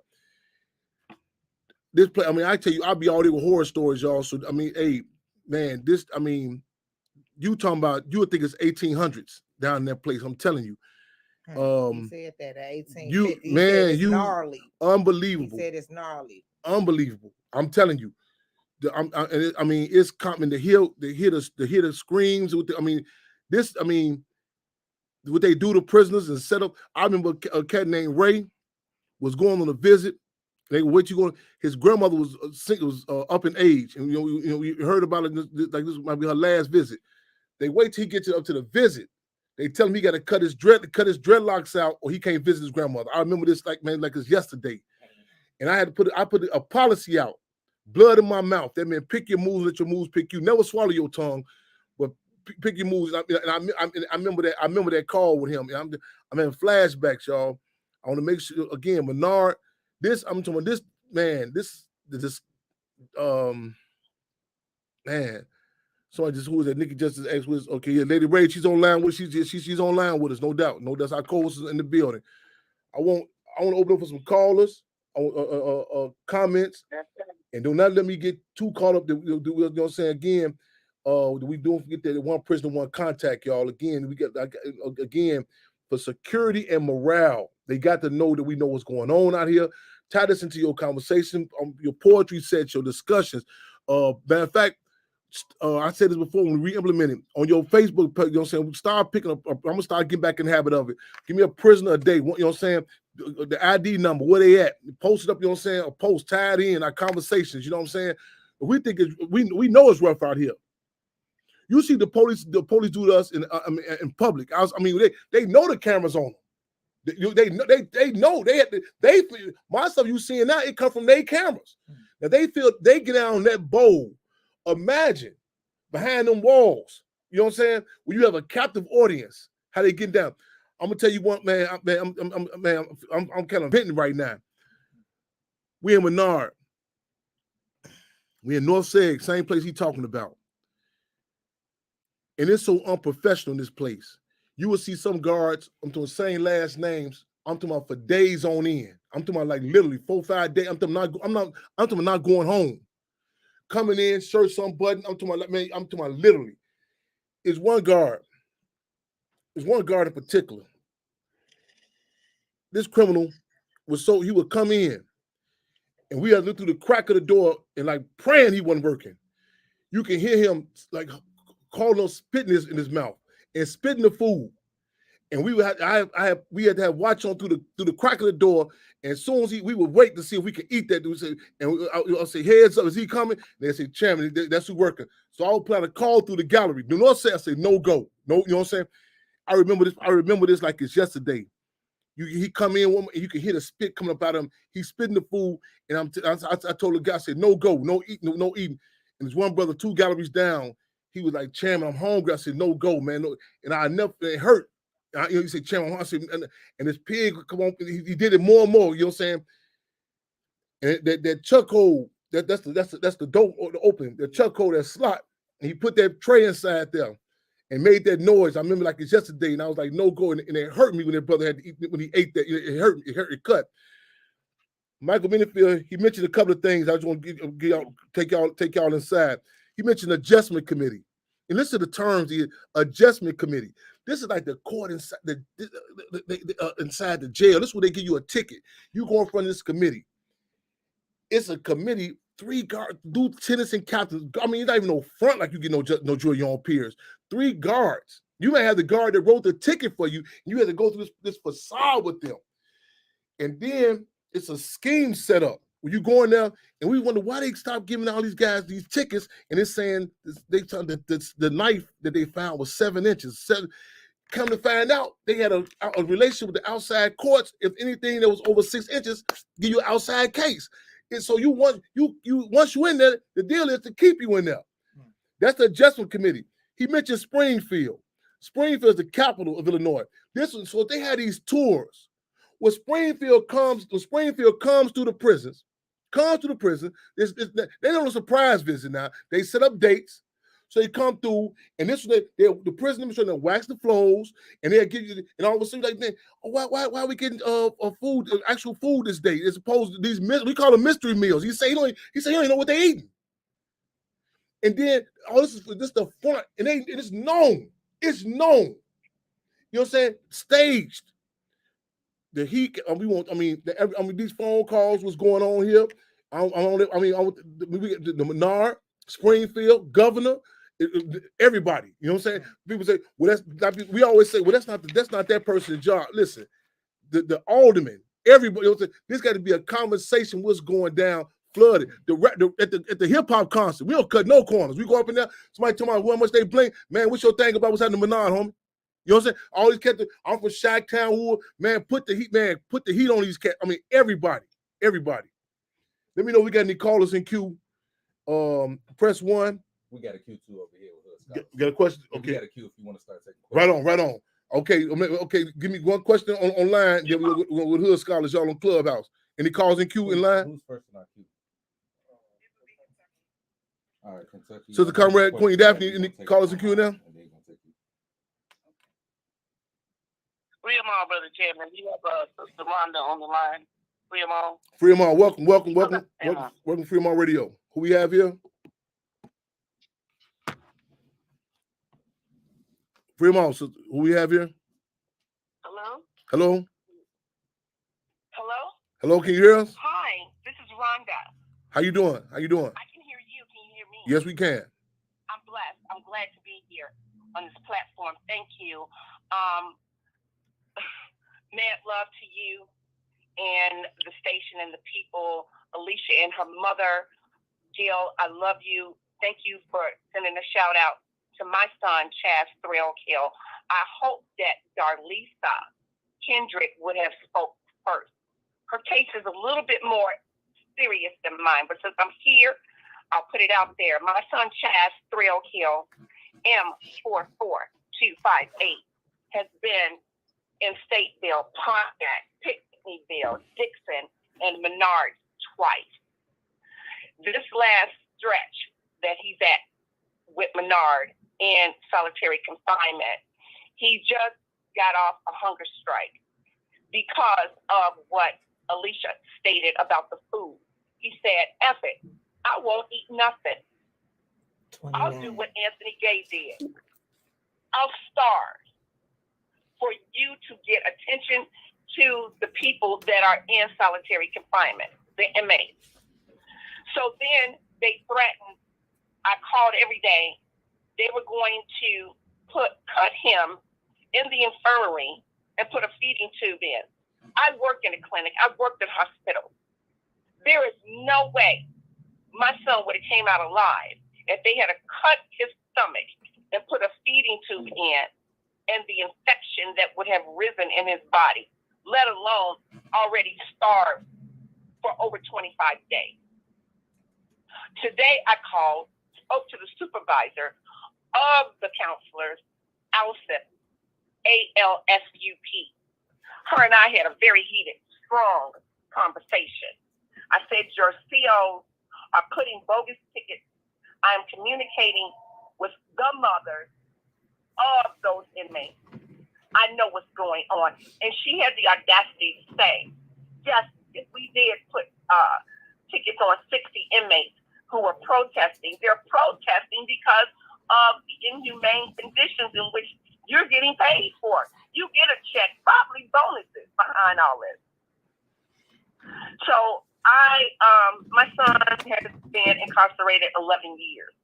This place, I mean, I tell you, I'll be all there with horror stories, y'all. So I mean, hey, man, you talking about, you would think it's 1800s down in that place. I'm telling you. He said that 1850. You gnarly. Unbelievable. He said it's gnarly. Unbelievable. I'm telling you. It's coming to hear the screams. What they do to prisoners and set up. I remember a cat named Ray was going on a visit. They wait you going. His grandmother was up in age, and you heard about it. Like this might be her last visit. They wait till he gets up to the visit. They tell him he got to cut his dreadlocks out, or he can't visit his grandmother. I remember this like it's yesterday, and I had to put a policy out. Blood in my mouth. That meant pick your moves, let your moves pick you. Never swallow your tongue, but pick your moves. I remember that. I remember that call with him. I'm in flashbacks, y'all. I want to make sure again, Menard. I'm talking about this man. This man. So I just who is that? Nikki Justice X was okay. Yeah, Lady Ray, she's online with she's online with us, no doubt. No, that's our co-host in the building. I want to open up for some callers, comments, and do not let me get too caught up. You know what I'm saying? Again, we don't forget that one prisoner, one contact, y'all. Again, again for security and morale. They got to know that we know what's going on out here. Tie this into your conversation, your poetry sets, your discussions. Matter of fact, I said this before when we re-implement it on your Facebook page, you know what I'm saying? Start picking up. I'm gonna start getting back in the habit of it. Give me a prisoner a day. You know what I'm saying? The ID number, where they at? Post it up, you know what I'm saying? A post tied in our conversations, you know what I'm saying? We think we know it's rough out here. You see the police do to us in public. They know the cameras on them. They know my stuff you seeing now, it come from their cameras. Now they feel they get out on that bowl. Imagine behind them walls, you know what I'm saying? When you have a captive audience, how they get down. I'm gonna tell you one, man. I'm kind of venting right now. We in Menard. We in North Seg, same place he talking about. And it's so unprofessional in this place. You will see some guards, I'm talking saying last names, I'm talking about for days on end. I'm talking about like literally 4-5 days. I'm talking about not going home. Coming in, shirt unbuttoned. I'm talking about literally. It's one guard. There's one guard in particular. This criminal he would come in, and we had to look through the crack of the door and like praying he wasn't working. You can hear him like calling us spitting in his mouth and spitting the food. And we had to have watch on through the crack of the door. And as soon as we would wait to see if we could eat that, I'll say, heads up, is he coming? And they say, Chairman, that's who working. So I would plan a call through the gallery. Do not say, I say, no go. No, you know what I'm saying? I remember this like it's yesterday. He come in, and you can hear the spit coming up out of him. He's spitting the food, and I told the guy, I said, no go, no eating, no eating. And there's one brother 2 galleries down. He was like, Chairman, I'm hungry. I said, no go, man. No. And it hurt. He said, Chairman, I said, and this pig, come on, he did it more and more, you know what I'm saying? And that chuck hole, that's the dope or the opening, the chuck hole, that slot, and he put that tray inside there and made that noise. I remember like it's yesterday, and I was like, no go, and it hurt me when that brother had to eat, when he ate that, it hurt, it cut. Michael Minifield, he mentioned a couple of things. I just want to take y'all inside. He mentioned adjustment committee. And listen to the terms, the adjustment committee. This is like the court inside inside the jail. This is where they give you a ticket. You go in front of this committee. It's a committee, 3 guards, lieutenants and captains. I mean, you're not even no front like you get no jury, your own peers. 3 guards. You may have the guard that wrote the ticket for you, and you had to go through this facade with them. And then it's a scheme set up where you go in there, and we wonder why they stopped giving all these guys these tickets, and it's saying the knife that they found was 7 inches. Come to find out, they had a relationship with the outside courts. If anything that was over 6 inches, give you an outside case. And so once you in there, the deal is to keep you in there. That's the adjustment committee. He mentioned Springfield. Springfield is the capital of Illinois. So they had these tours. When Springfield comes to the prisons, they don't a surprise visit now. They set up dates. So they come through, and this the prison administrator wax the floors, and they'll give you, and all of a sudden, like, man, why are we getting actual food this day, as opposed to these we call them mystery meals. He say he don't know what they're eating. And then this is the front, and it's known. It's known. You know what I'm saying? Staged. The heat. These phone calls was going on here. The Menard, Springfield, Governor, everybody. You know what I'm saying? People say, well, we always say, well, that's not that person's job. Listen, the alderman, everybody. You know, there's got to be a conversation. What's going down? Flooded. At the hip hop concert, we don't cut no corners. We go up in there. Somebody tell me how much they blink. Man, what's your thing about what's happening in Menard, homie? You know what I'm saying? All these cats, I'm from Shacktown, Wood. Man, put the heat on these cats. I mean, everybody. Let me know if we got any callers in queue. Press 1. We got a Q2 over here with Hood Scholars. Got a question? We Okay. got a Q if you want to start taking questions. Right on. Okay. Give me one question online. Then we'll go with Hood Scholars, y'all on Clubhouse. Any calls in queue in line? Who's first in our queue? All right, Kentucky. Sister Comrade Queen Daphne, any callers in queue now? Free them all, Brother Chairman. You have Sister Rhonda on the line. Free them all. Free 'em all. Welcome, Free 'em all radio. Who we have here? Free 'em all. Sister. Who we have here? Hello? Hello? Hello? Hello, can you hear us? Hi, this is Rhonda. How you doing? I can hear you. Can you hear me? Yes, we can. I'm blessed. I'm glad to be here on this platform. Thank you. Mad love to you and the station and the people, Alicia and her mother. Jill, I love you. Thank you for sending a shout out to my son, Chaz Thrillkill. I hope that Darlisa Kendrick would have spoke first. Her case is a little bit more serious than mine, but since I'm here, I'll put it out there. My son, Chaz Thrillkill, M44258, has been in Stateville, Pontiac, Pickneyville, Dixon, and Menard twice. This last stretch that he's at with Menard in solitary confinement, he just got off a hunger strike because of what Alicia stated about the food. He said, F it, I won't eat nothing. 29. I'll do what Anthony Gay did. I'll starve for you to get attention to the people that are in solitary confinement, the inmates. So then they threatened, I called every day, they were going to cut him in the infirmary and put a feeding tube in. I work in a clinic, I worked in hospitals. There is no way my son would have came out alive if they had cut his stomach and put a feeding tube in, and the infection that would have risen in his body, let alone already starved for over 25 days. Today I spoke to the supervisor of the counselors, ALSUP, ALSUP. Her and I had a very heated, strong conversation. I said, your COs are putting bogus tickets. I'm communicating with the mothers of those inmates. I know what's going on. And she had the audacity to say, yes, we did put tickets on 60 inmates who were protesting. They're protesting because of the inhumane conditions in which you're getting paid for. You get a check, probably bonuses behind all this. So my son has been incarcerated 11 years.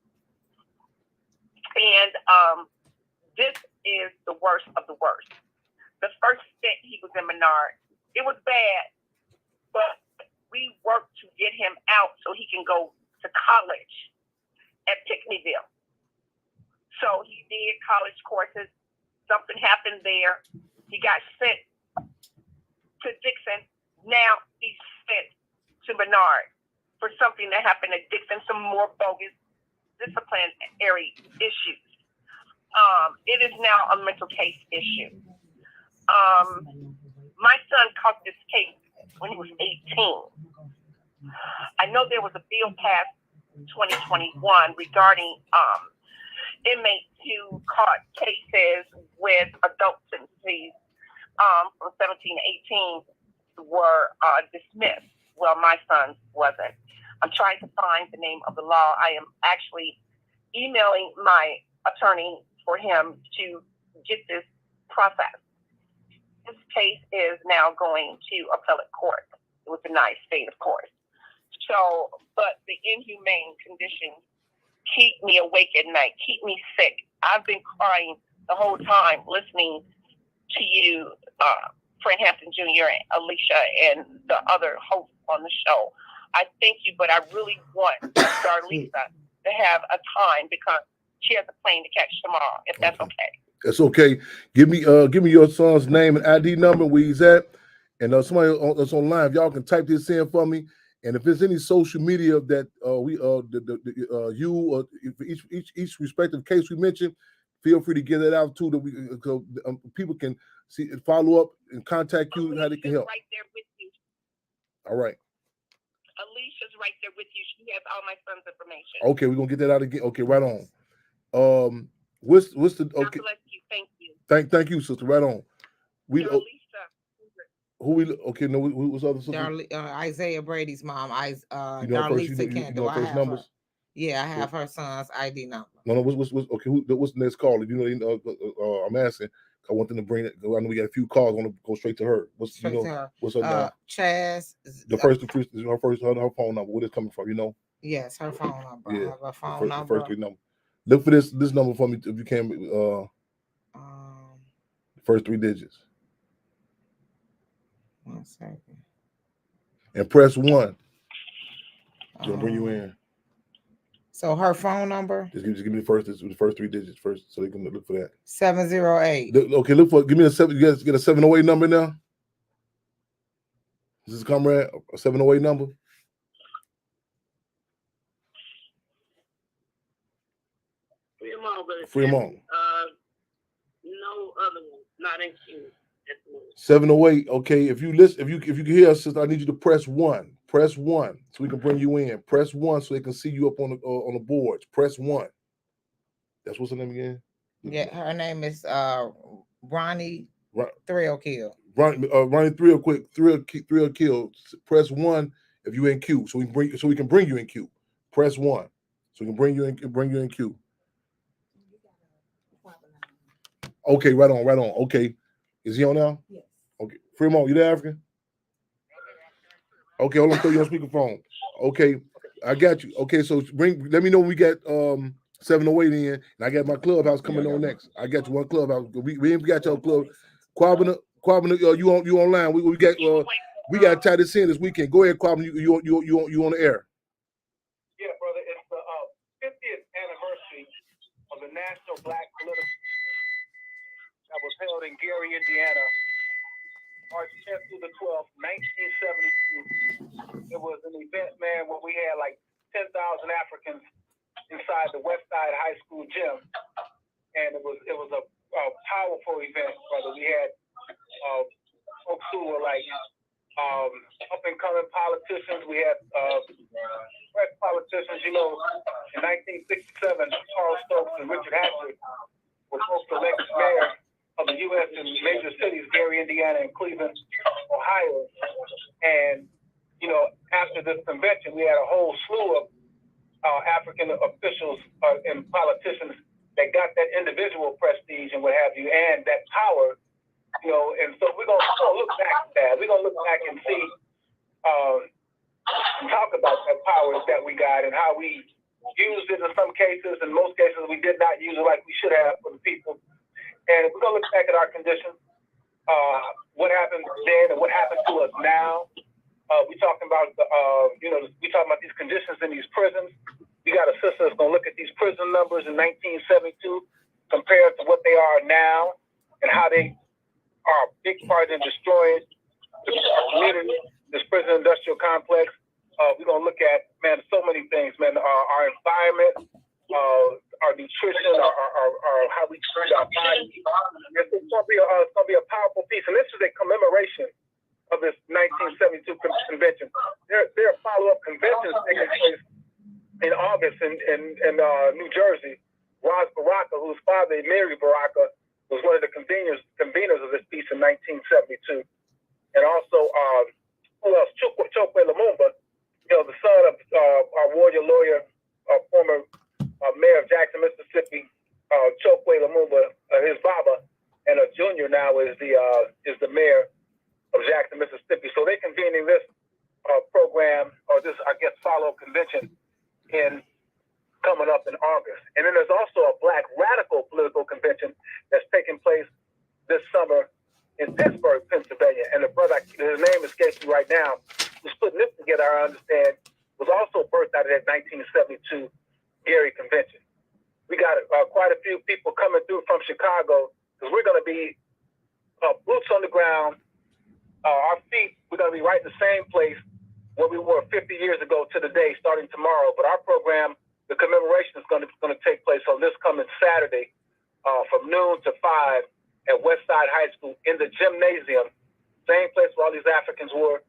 And this is the worst of the worst. The first stint he was in Menard, it was bad, but we worked to get him out so he can go to college at Pickneyville. So he did college courses. Something happened there. He got sent to Dixon. Now he's sent to Menard for something that happened at Dixon, some more bogus disciplinary issues. It is now a mental case issue. My son caught this case when he was 18. I know there was a bill passed in 2021 regarding inmates who caught cases with adult sentences from 17 to 18 were dismissed. Well, my son wasn't. I'm trying to find the name of the law. I am actually emailing my attorney for him to get this process. This case is now going to appellate court. It was denied state, of course. So, but the inhumane conditions keep me awake at night, keep me sick. I've been crying the whole time listening to you, Fred Hampton Jr., Alicia, and the other hosts on the show. I thank you, but I really want Darlisa to have a time because she has a plane to catch tomorrow, if that's okay. That's okay. Give me your son's name and ID number, where he's at. And somebody that's online, if y'all can type this in for me, And if there's any social media that you or for each respective case we mentioned, feel free to get it out too, that we people can see, follow up and contact you how they can help. Right there with you. All right. Alicia's right there with you. She has all my son's information. Okay, we're gonna get that out again. Okay, right on. What's the God okay? bless you. Thank you. Thank you, sister. Right on. We Alicia. who we okay? No, who was other sister? Isaiah Brady's mom. You know first. Darlisa You Kendall. know first numbers. Yeah, I have her son's ID number. No. What's okay? What's the next caller? You know, I'm asking. I want them to bring it. I know we got a few calls. I want to go straight to her. What's her name? Chaz. The first is her phone number. Where it's coming from? You know. Yes, her phone number. Yeah, I have her phone number. The first 3 numbers. Look for this number for me if you can. First 3 digits. 1 second. And press 1. Gonna bring you in. So her phone number. Just give me the first 3 digits first, so they can look for that. 708. Okay, look for. Give me a 7. You guys get a 708 number now. Is this comrade a 708 number? Free them all. No other one, not in queue. 708. Okay, if you listen, if you can hear us, sister, I need you to press 1. Press 1 so we can bring you in. Press 1 so they can see you up on the boards. Press 1. That's what's her name again? Yeah, her name is Ronnie Thrillkill. Ronnie Thrillkill. Press 1 if you in queue, so we can bring you in queue. Press 1 so we can bring you in queue. Okay, right on. Okay, is he on now? Yes. Okay, Fremont, you there, African? Okay, hold on, throw you on speakerphone. Okay, I got you. Okay, so let me know when we get 708 in, and I got my clubhouse coming on next. I got you one clubhouse. We ain't got your club. Quabina, you online? We got we got to tie this in this weekend. Go ahead, Quabina. You on the air? Yeah, brother. It's the 50th anniversary of the National Black Political that was held in Gary, Indiana, March 10th through the 12th, 1972. It was an event, man, where we had like 10,000 Africans inside the West Side High School gym, and it was a powerful event, brother. We had folks who were like up and coming politicians. We had fresh politicians. You know, in 1967, Charles Stokes and Richard Hatcher were both elected mayor of the U.S. in major cities, Gary, Indiana, and Cleveland, Ohio. And, you know, after this convention, we had a whole slew of African officials and politicians that got that individual prestige and what have you, and that power, you know. And so we're going to look back at that. We're going to look back and see, talk about that power that we got and how we used it in some cases. In most cases, we did not use it like we should have for the people. And we're going to look back at our conditions, what happened then and what happened to us now. We talking about, we talking about these conditions in these prisons. We got a sister that's going to look at these prison numbers in 1972 compared to what they are now and how they are a big part in destroying our community, this prison industrial complex. We're going to look at, man, so many things, man, our environment, our nutrition, our how we treat our body. It's going to be a powerful piece, and this is a commemoration of this 1972 convention. There are follow-up conventions taking place in August in New Jersey. Ras Baraka, whose father, Mary Baraka, was one of the conveners of this piece in 1972, and also who else? Chokwe Lumumba, the son of our warrior lawyer, former mayor of Jackson, Mississippi, Chokwe Lumumba, his baba, and a junior now is the mayor of Jackson, Mississippi. So they're convening this program, or this, I guess, follow-up convention coming up in August. And then there's also a Black Radical political convention that's taking place this summer in Pittsburgh, Pennsylvania. And the brother, his name escapes me right now, who's putting this together, I understand, was also birthed out of that 1972 Gary Convention. We got quite a few people coming through from Chicago, because we're going to be boots on the ground, our feet, we're going to be right in the same place where we were 50 years ago to the day, starting tomorrow. But our program, the commemoration is going to take place on this coming Saturday from noon to 5 at Westside High School in the gymnasium, same place where all these Africans were,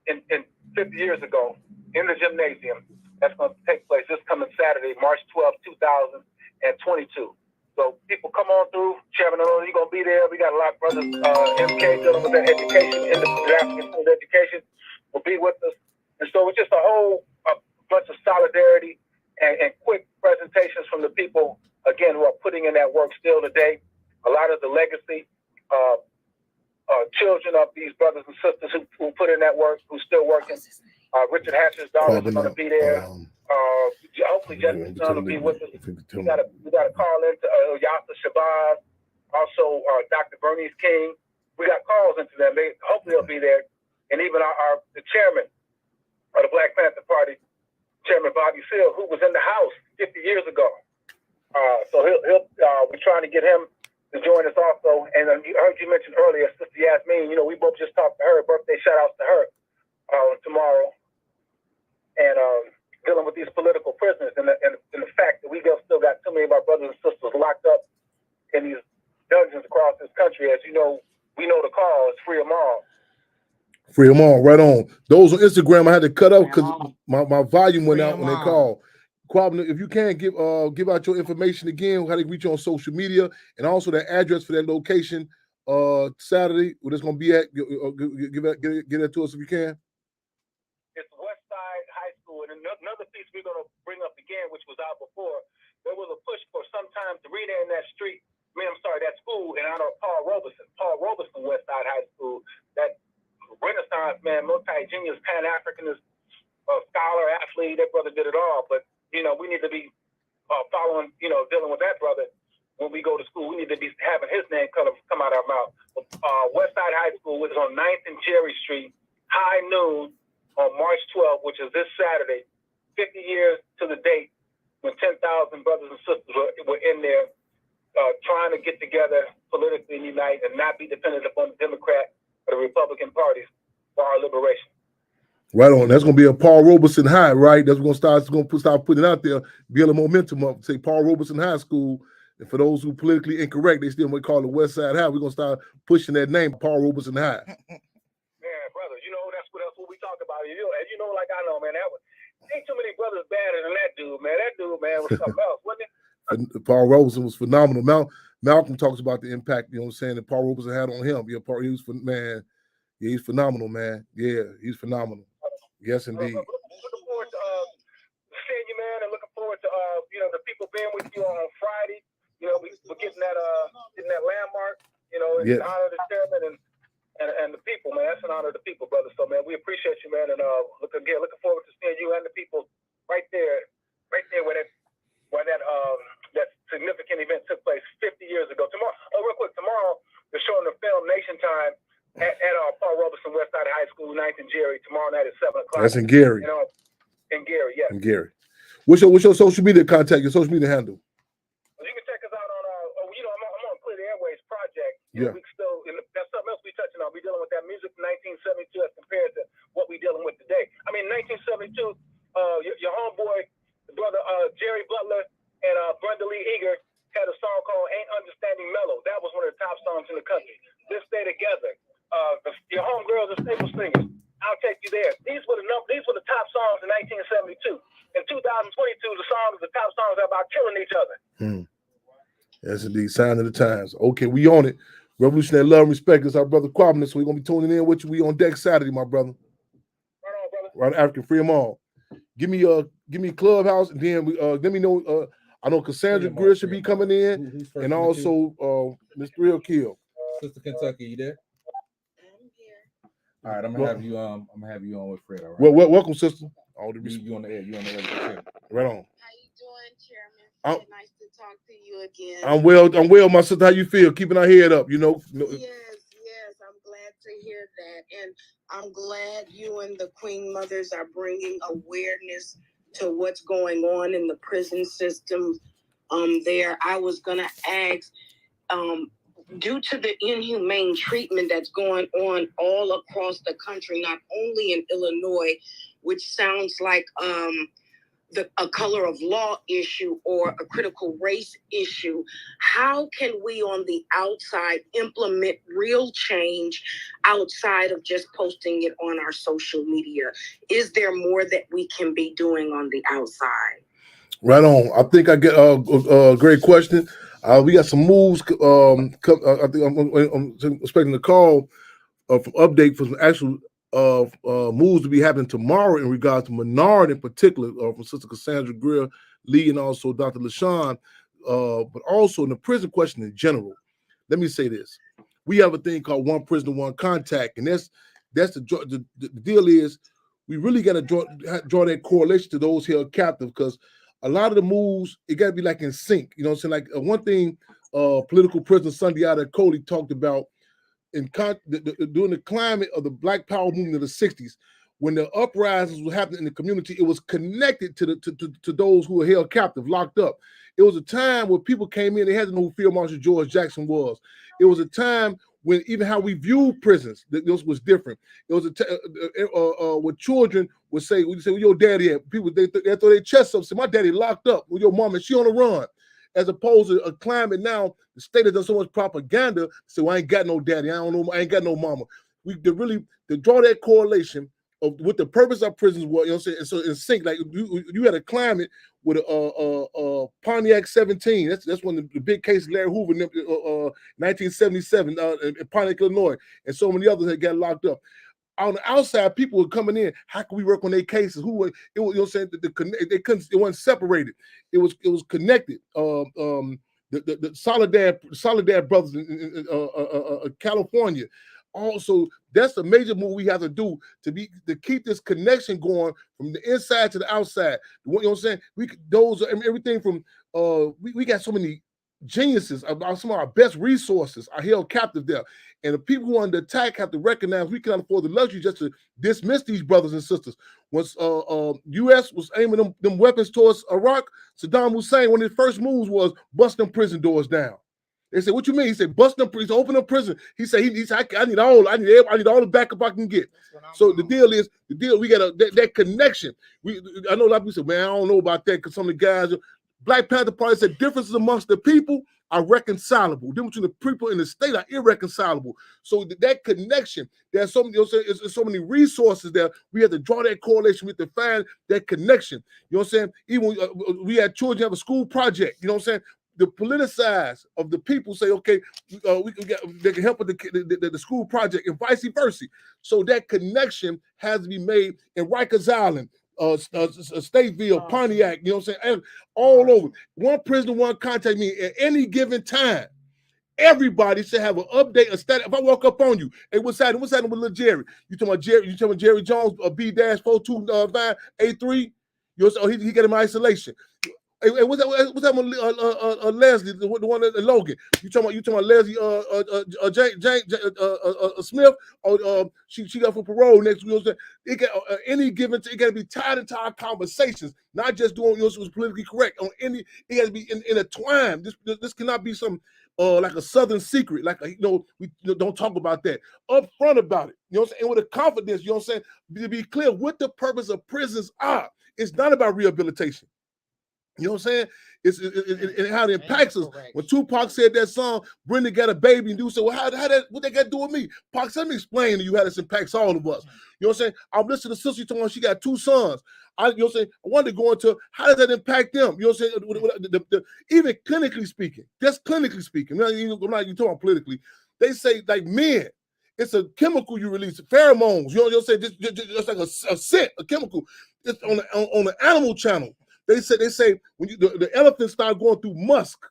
in 50 years ago, in the gymnasium. That's going to take place this coming Saturday, March 12, 2022. So people come on through. Chairman, I know you're going to be there. We got a lot of brothers, MK, dealing with that education, in the African field education, will be with us. And so it's just a whole bunch of solidarity and quick presentations from the people, again, who are putting in that work still today. A lot of the legacy children of these brothers and sisters who put in that work, who's still working. Richard Hatcher's daughter is going to be there. Hopefully Justin's son will be with us. We got a call into Yasser Shabazz, also Dr. Bernice King. We got calls into them. Hopefully they'll be there. And even the chairman of the Black Panther Party, Chairman Bobby Seale, who was in the House 50 years ago. So we're trying to get him to join us also. And I heard you mention earlier, Sister Yasmin, we both just talked to her, birthday shout outs to her tomorrow. And dealing with these political prisoners and the fact that we still got too many of our brothers and sisters locked up in these dungeons across this country. As you know, we know the call is free them all. Free them all, right on. Those on Instagram, I had to cut up because my volume went out when they called. Kwabena, if you can give out your information again, how to reach you on social media, and also the address for that location Saturday, where it's going to be at. Get that to us if you can. It's Westside High School, and another piece we're going to bring up again, which was out before. There was a push for some time to rename that that school in honor of Paul Robeson. Paul Robeson Westside High School, that Renaissance man, multi-genius, Pan-Africanist, scholar, athlete. That brother did it all. But we need to be following, dealing with that brother when we go to school. We need to be having his name come out of our mouth. Westside High School, which is on 9th and Cherry Street, high noon on March 12th, which is this Saturday, 50 years to the date when 10,000 brothers and sisters were in there trying to get together politically and unite and not be dependent upon the Democrat or the Republican parties for our liberation. Right on. That's going to be a Paul Robeson High, right? That's going to start putting it out there, build a momentum up. Say Paul Robeson High School. And for those who politically incorrect, they still might call it West Side High. We're going to start pushing that name, Paul Robeson High. Yeah, brother. That's what we talk about. As you know, like I know, man, ain't too many brothers badder than that dude, man. That dude, man, was something else, wasn't it? Paul Robeson was phenomenal. Malcolm talks about the impact, that Paul Robeson had on him. He's phenomenal, man. Yeah, he's phenomenal. Yes, indeed. Looking forward to seeing you, man, and looking forward to the people being with you on Friday. We're getting that landmark, in honor of the chairman and the people, man. That's an honor of the people, brother. So, man, we appreciate you, man, and looking forward to seeing you and the people right there where that significant event took place 50 years ago. Tomorrow, real quick, tomorrow they're showing the film Nation Time at Paul Robeson Westside High School, 9th and Jerry, tomorrow night at 7 o'clock. That's in Gary. In Gary, yes. In Gary. What's your social media contact, your social media handle? Well, you can check us out on, I'm on Clear the Airways project. Yeah. That's something else we're touching on. We're dealing with that music from 1972 as compared to what we're dealing with today. I mean, 1972, your homeboy, brother Jerry Butler and Brenda Lee Eager had a song called Ain't Understanding Mellow. That was one of the top songs in the country. Let's Stay Together. Your homegirls are staple singers. I'll Take You There. These were the top songs in 1972. In 2022, the top songs are about killing each other. That's indeed sign of the times. Okay, we on it. Revolutionary Love and Respect is our brother Kwabena, so we're gonna be tuning in with you. We on deck Saturday, my brother. Right on, brother. Right, African, free them all. Give me a Clubhouse, and then let me know. I know Cassandra Greer should be coming in, and also Miss Thrill Kill. Sister Kentucky, you there? I'm here. All right, I'm gonna have you on with Fred. All right. Well, welcome, sister. You on the air? You on the air? Right on. How you doing, Chairman? Nice to talk to you again. I'm well, my sister. How you feel? Keeping our head up, Yes, I'm glad to hear that, and I'm glad you and the Queen Mothers are bringing awareness to what's going on in the prison system. There, I was gonna ask, due to the inhumane treatment that's going on all across the country, not only in Illinois, which sounds like a color of law issue or a critical race issue, how can we on the outside implement real change outside of just posting it on our social media? Is there more that we can be doing on the outside? Right on. I think I get a great question. We got some moves. I think I'm expecting a call from update for some actual moves to be happening tomorrow in regards to Menard in particular, from Sister Cassandra Greer Lee and also Dr. LaShawn, but also in the prison question in general. Let me say this: we have a thing called one prisoner, one contact, and that's the deal is we really got to draw that correlation to those held captive, because a lot of the moves, it got to be like in sync. You know what I'm saying? Like one thing, political prisoner Sunday out at Coley talked about during the climate of the Black Power movement of the 60s, when the uprisings were happening in the community, it was connected to those who were held captive, locked up. It was a time where people came in, they had to know who Field Marshal George Jackson was. It was a time when even how we viewed prisons, this was different. It was where children would say, "Well, your daddy at?" People, they throw their chests up, say, "My daddy locked up with your mom and she on the run." As opposed to a climate now, the state has done so much propaganda, so I ain't got no daddy, I ain't got no mama. We to draw that correlation of what the purpose of prisons was, you know what I'm saying? And so in sync, like you had a climate with a Pontiac 17. That's one of the big cases, Larry Hoover, 1977 in Pontiac, Illinois, and so many others that got locked up. On the outside, people were coming in. How can we work on their cases? It was, you know what I'm saying? It wasn't separated. It was connected. The Soledad brothers in California. Also, that's a major move we have to do to keep this connection going from the inside to the outside. You know what I'm saying? Everything from we got so many geniuses, about some of our best resources are held captive there. And the people who are under attack have to recognize we cannot afford the luxury just to dismiss these brothers and sisters. Once U.S. was aiming them weapons towards Iraq, Saddam Hussein, one of his first moves was bust them prison doors down. They said, "What you mean?" He said, "Bust them prison, open them prison." He said, "I need all the backup I can get." So the deal, we got that connection. I know a lot of people say, "Man, I don't know about that," because some of the guys, Black Panther Party said differences amongst the people are reconcilable. Difference between the people in the state are irreconcilable. So that connection, there's so many resources there. We have to draw that correlation. We have to find that connection. You know what I'm saying? Even we had children have a school project. You know what I'm saying? The politicized of the people say, okay, they can help with the school project and vice versa. So that connection has to be made in Rikers Island, Stateville, Pontiac, you know what I'm saying? All over. One prisoner, one contact me at any given time. Everybody should have an update, a status. If I walk up on you, hey, what's happening? What's happening with little Jerry? You talking about Jerry Jones, B-425A3? You know, so he got him in isolation. Hey, what's that one? Leslie, the one at Logan. You talking about Leslie Smith? Or she got for parole next week. You know, it got any given. It got to be tied into our conversations, not just doing what's politically correct. On any, it got to be intertwined. This cannot be some like a Southern secret. Like we don't talk about that. Up front about it. You know what I'm saying? And with a confidence. You know what I'm saying? To be clear, what the purpose of prisons are. It's not about rehabilitation. You know what I'm saying? It's how it impacts us. When Tupac said that song, Brenda got a baby, and dude said, "Well, what that got to do with me?" Pac, let me explain to you how this impacts all of us. You know what I'm saying? I'm listening to sister talking about she got 2 sons. You know what I'm saying? I wanted to go into how does that impact them? You know what I'm saying? Even clinically speaking, just clinically speaking, I'm not even talking politically. They say like men, it's a chemical you release, pheromones. You know what I'm saying? Just like a scent, a chemical. It's on the animal channel. They say when the elephants start going through musk,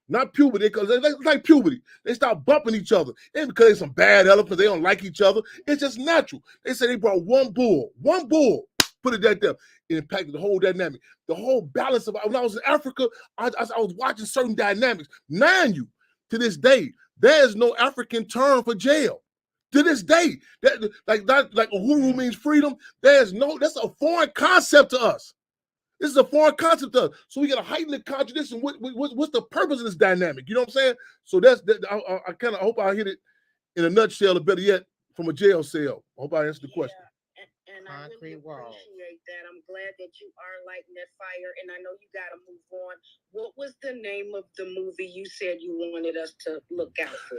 not puberty, because it's like puberty. They start bumping each other. It's because they're some bad elephants. They don't like each other. It's just natural. They say they brought one bull, put it right there. It impacted the whole dynamic, the whole balance of. When I was in Africa, I was watching certain dynamics. Mind you, to this day, there is no African term for jail. To this day, like Uhuru means freedom. That's a foreign concept to us. This is a foreign concept to us. So we got to heighten the contradiction. What's the purpose of this dynamic? You know what I'm saying? So I kind of hope I hit it in a nutshell, or better yet, from a jail cell. I hope I answered the question. And I really appreciate that. I'm glad that you are lighting that fire, and I know you got to move on. What was the name of the movie you said you wanted us to look out for?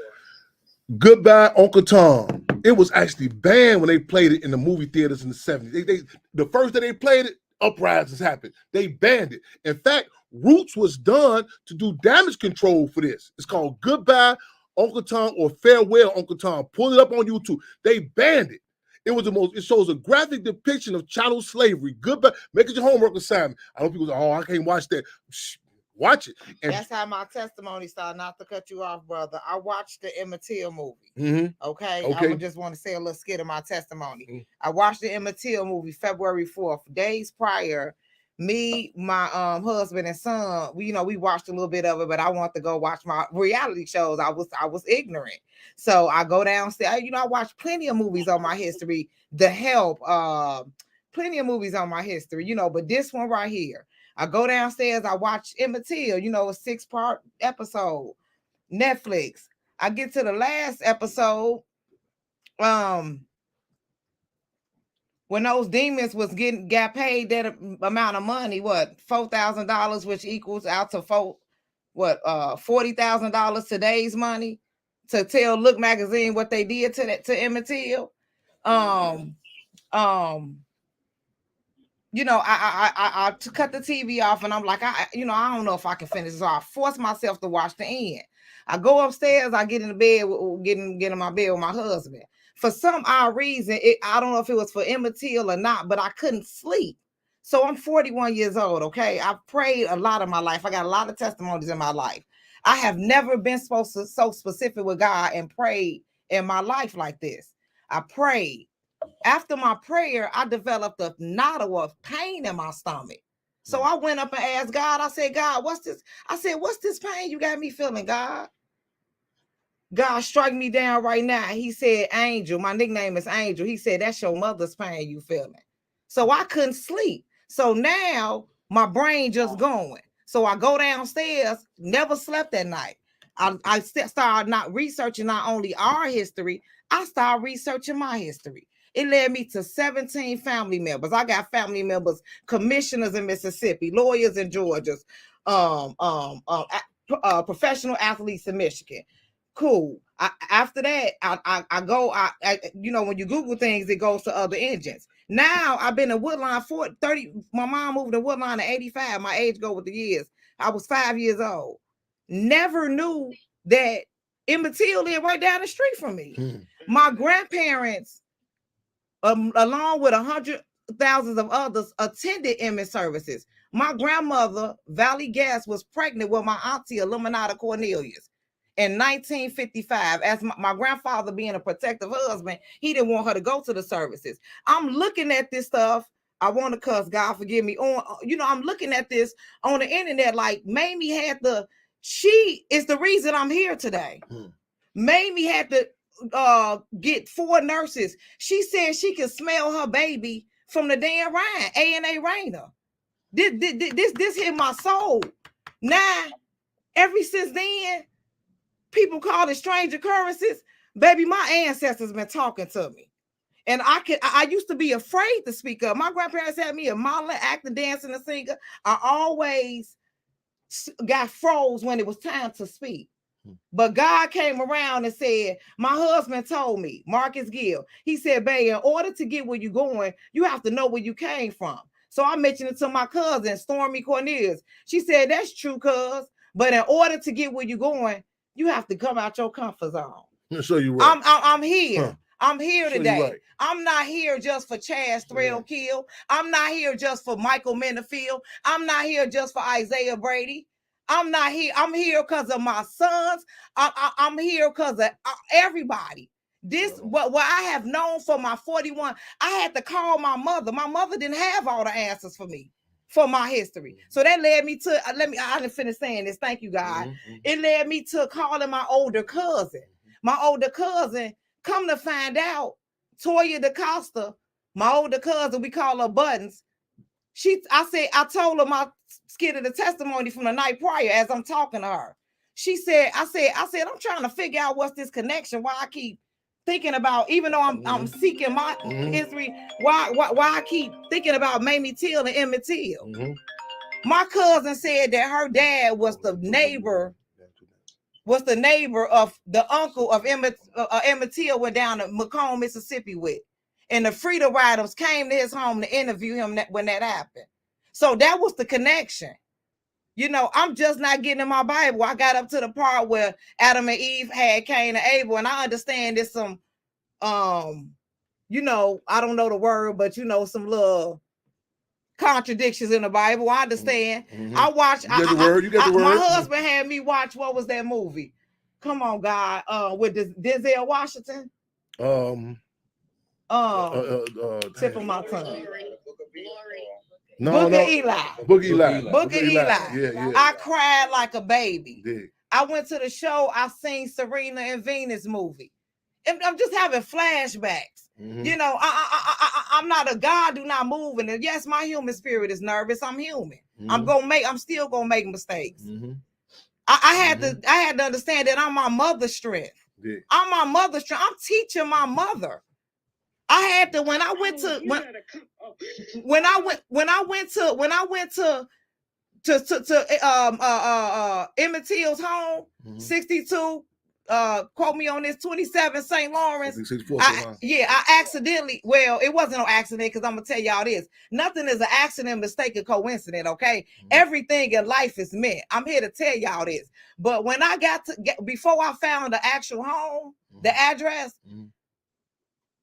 Goodbye, Uncle Tom. It was actually banned when they played it in the movie theaters in the 70s. The first day they played it, uprisings happened. They banned it. In fact, Roots was done to do damage control for this. It's called Goodbye, Uncle Tom, or Farewell, Uncle Tom. Pull it up on YouTube. They banned it. It shows a graphic depiction of chattel slavery. Goodbye. Make it your homework assignment. I know people say, oh, I can't watch that. Shh, watch it. And that's how my testimony started, not to cut you off, brother. I watched the Emmett Till movie. Okay. I just want to say a little skit of my testimony. I watched the Emmett Till movie February 4th. Days prior, me, my husband and son, we watched a little bit of it, but I want to go watch my reality shows. I was ignorant. So I go downstairs. I watched plenty of movies on my history. The Help, plenty of movies on my history, but this one right here. I go downstairs, I watch Emmett Till, a 6-part episode, Netflix. I get to the last episode, when those demons got paid that amount of money, $4,000, which equals out to $40,000 today's money, to tell Look magazine what they did to Emmett Till. I cut the TV off, and I'm like, I don't know if I can finish. So I force myself to watch the end. I go upstairs, I get in the bed, get in my bed with my husband. For some odd reason, I don't know if it was for Emmett Till or not, but I couldn't sleep. So I'm 41 years old, okay? I've prayed a lot of my life. I got a lot of testimonies in my life. I have never been so specific with God and prayed in my life like this. I prayed. After my prayer, I developed a knot of pain in my stomach. So I went up and asked God. I said, God, what's this? I said, what's this pain you got me feeling, God? God strike me down right now. He said, Angel. My nickname is Angel. He said, that's your mother's pain you feeling. So I couldn't sleep. So now my brain just going. So I go downstairs, never slept that night. I started not researching not only our history, I started researching my history. It led me to 17 family members. I got family members, commissioners in Mississippi, lawyers in Georgia, professional athletes in Michigan. Cool. After that, I go, when you Google things, it goes to other engines. Now I've been in Woodline for 30. My mom moved to Woodline at 85. My age go with the years. I was 5 years old. Never knew that Emmett Till lived right down the street from me. My grandparents, along with 100,000 of others, attended Emmett services. My grandmother, Valley Gas, was pregnant with my auntie, Illuminata Cornelius, in 1955. As my grandfather, being a protective husband, he didn't want her to go to the services. I'm looking at this stuff. I want to cuss, God forgive me. I'm looking at this on the internet, like Mamie she is the reason I'm here today. Mamie had to get 4 nurses. She said she could smell her baby from the damn Rhine, A&A Rainer. This hit my soul. Now, ever since then, people call it strange occurrences. Baby, my ancestors been talking to me. And I used to be afraid to speak up. My grandparents had me a modeling, acting, dancing, and singer. I always got froze when it was time to speak. But God came around and said, my husband told me, Marcus Gill, he said, babe, in order to get where you're going, you have to know where you came from. So I mentioned it to my cousin, Stormy Cornelius. She said, that's true, cuz. But in order to get where you're going, you have to come out your comfort zone. So you right. I'm here. Huh. I'm here today. Right. I'm not here just for Chaz Thrillkill. I'm not here just for Michael Minifield. I'm not here just for Isaiah Brady. I'm not here. I'm here because of my sons. I'm here because of everybody. What I have known for my 41, I had to call my mother. My mother didn't have all the answers for me, for my history. So that led me to, I didn't finish saying this. Thank you, God. It led me to calling my older cousin. My older cousin, come to find out, Toya DaCosta, my older cousin, we call her Buttons. I told her my skit of the testimony from the night prior as I'm talking to her. She said, I said, I'm trying to figure out what's this connection. Why I keep thinking about, even though I'm seeking my history, why I keep thinking about Mamie Till and Emmett Till. My cousin said that her dad was the neighbor of the uncle of Emmett Till went down to Macomb, Mississippi with. And the Freedom Riders came to his home to interview him when that happened. So that was the connection. You know, I'm just not getting in my Bible. I got up to the part where Adam and Eve had Cain and Abel, and I understand there's some, you know, I don't know the word, but you know, some little contradictions in the Bible. I understand. I watched. You get the word. My husband had me watch. What was that movie? Come on, God. With Denzel Washington. Tip of my tongue. Book of Eli. Book of Eli. Yeah. I cried like a baby. I went to the show. I seen Serena and Venus movie. And I'm just having flashbacks. You know, I'm not a God, do not move. And yes, my human spirit is nervous. I'm human. I'm still gonna make mistakes. I had to understand that I'm my mother's strength. I'm my mother's strength. I'm teaching my mother. I had to when I went to Emmett Till's home, 62. Quote me on this, 27 St. Lawrence. I accidentally, well, it wasn't no accident, because I'm gonna tell y'all this. Nothing is an accident, mistake, or coincidence, okay? Everything in life is meant. I'm here to tell y'all this. But when I before I found the actual home, the address,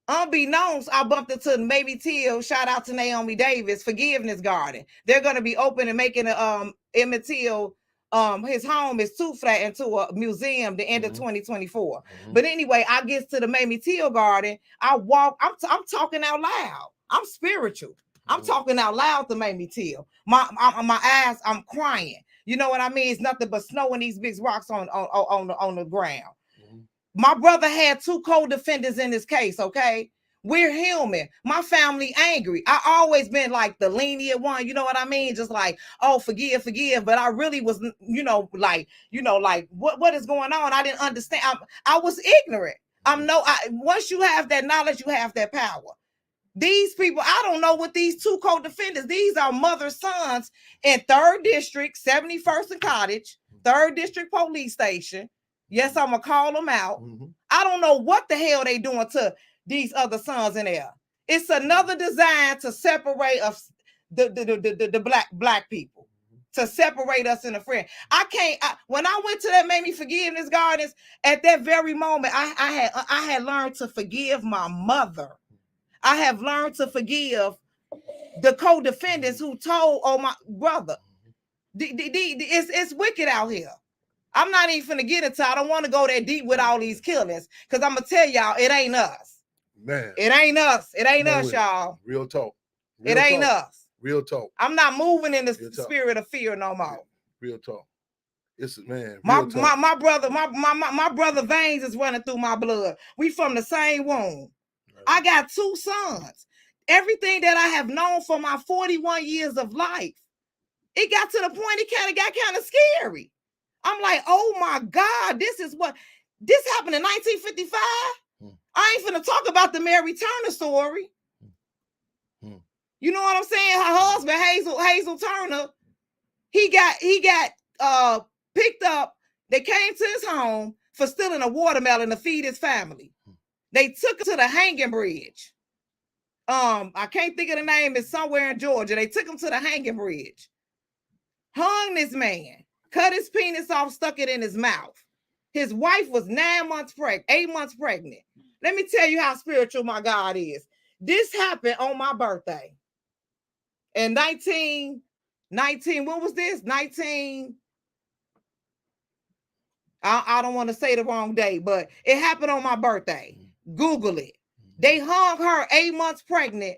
unbeknownst, I bumped into Mamie Till. Shout out to Naomi Davis, Forgiveness Garden. They're gonna be open and making a Emmett Till. His home is too flat into a museum the end of 2024. But anyway, I get to the Mamie Till Garden. I walk. I'm talking out loud. I'm spiritual. I'm talking out loud to Mamie Till. My eyes. I'm crying. You know what I mean? It's nothing but snow and these big rocks on the ground. My brother had 2 co-defendants in this case, okay? We're human. My family angry. I always been like the lenient one, you know what I mean? Just like, oh, forgive. But I really was, like what is going on? I didn't understand. I was ignorant. Once you have that knowledge, you have that power. These people, I don't know what these 2 co-defendants, these are mother sons in 3rd District, 71st and Cottage, 3rd District Police Station. Yes, I'm gonna call them out. I don't know what the hell they doing to these other sons in there. It's another design to separate us, the black people, to separate us in a friend. When I went to that Mamie Forgiveness Gardens, at that very moment, I had learned to forgive my mother. I have learned to forgive the co-defendants who told my brother. It's wicked out here. I'm not even finna get into. I don't want to go that deep with all these killings, because I'm gonna tell y'all, it ain't us. Man, it ain't us. It ain't us, y'all. Real talk. It ain't us. Real talk. I'm not moving in the spirit of fear no more. Real talk. It's man. My brother veins is running through my blood. We from the same womb. Right. I got 2 sons. Everything that I have known for my 41 years of life, it got to the point it got kind of scary. I'm like, oh my God, this happened in 1955. I ain't finna talk about the Mary Turner story. You know what I'm saying? Her husband, Hazel Turner, he got picked up. They came to his home for stealing a watermelon to feed his family. They took him to the hanging bridge. I can't think of the name. It's somewhere in Georgia. They took him to the hanging bridge. Hung this man. Cut his penis off, stuck it in his mouth. His wife was 8 months pregnant. Let me tell you how spiritual my God is. This happened on my birthday. In 19, what was this? I don't want to say the wrong day, but it happened on my birthday. Google it. They hung her 8 months pregnant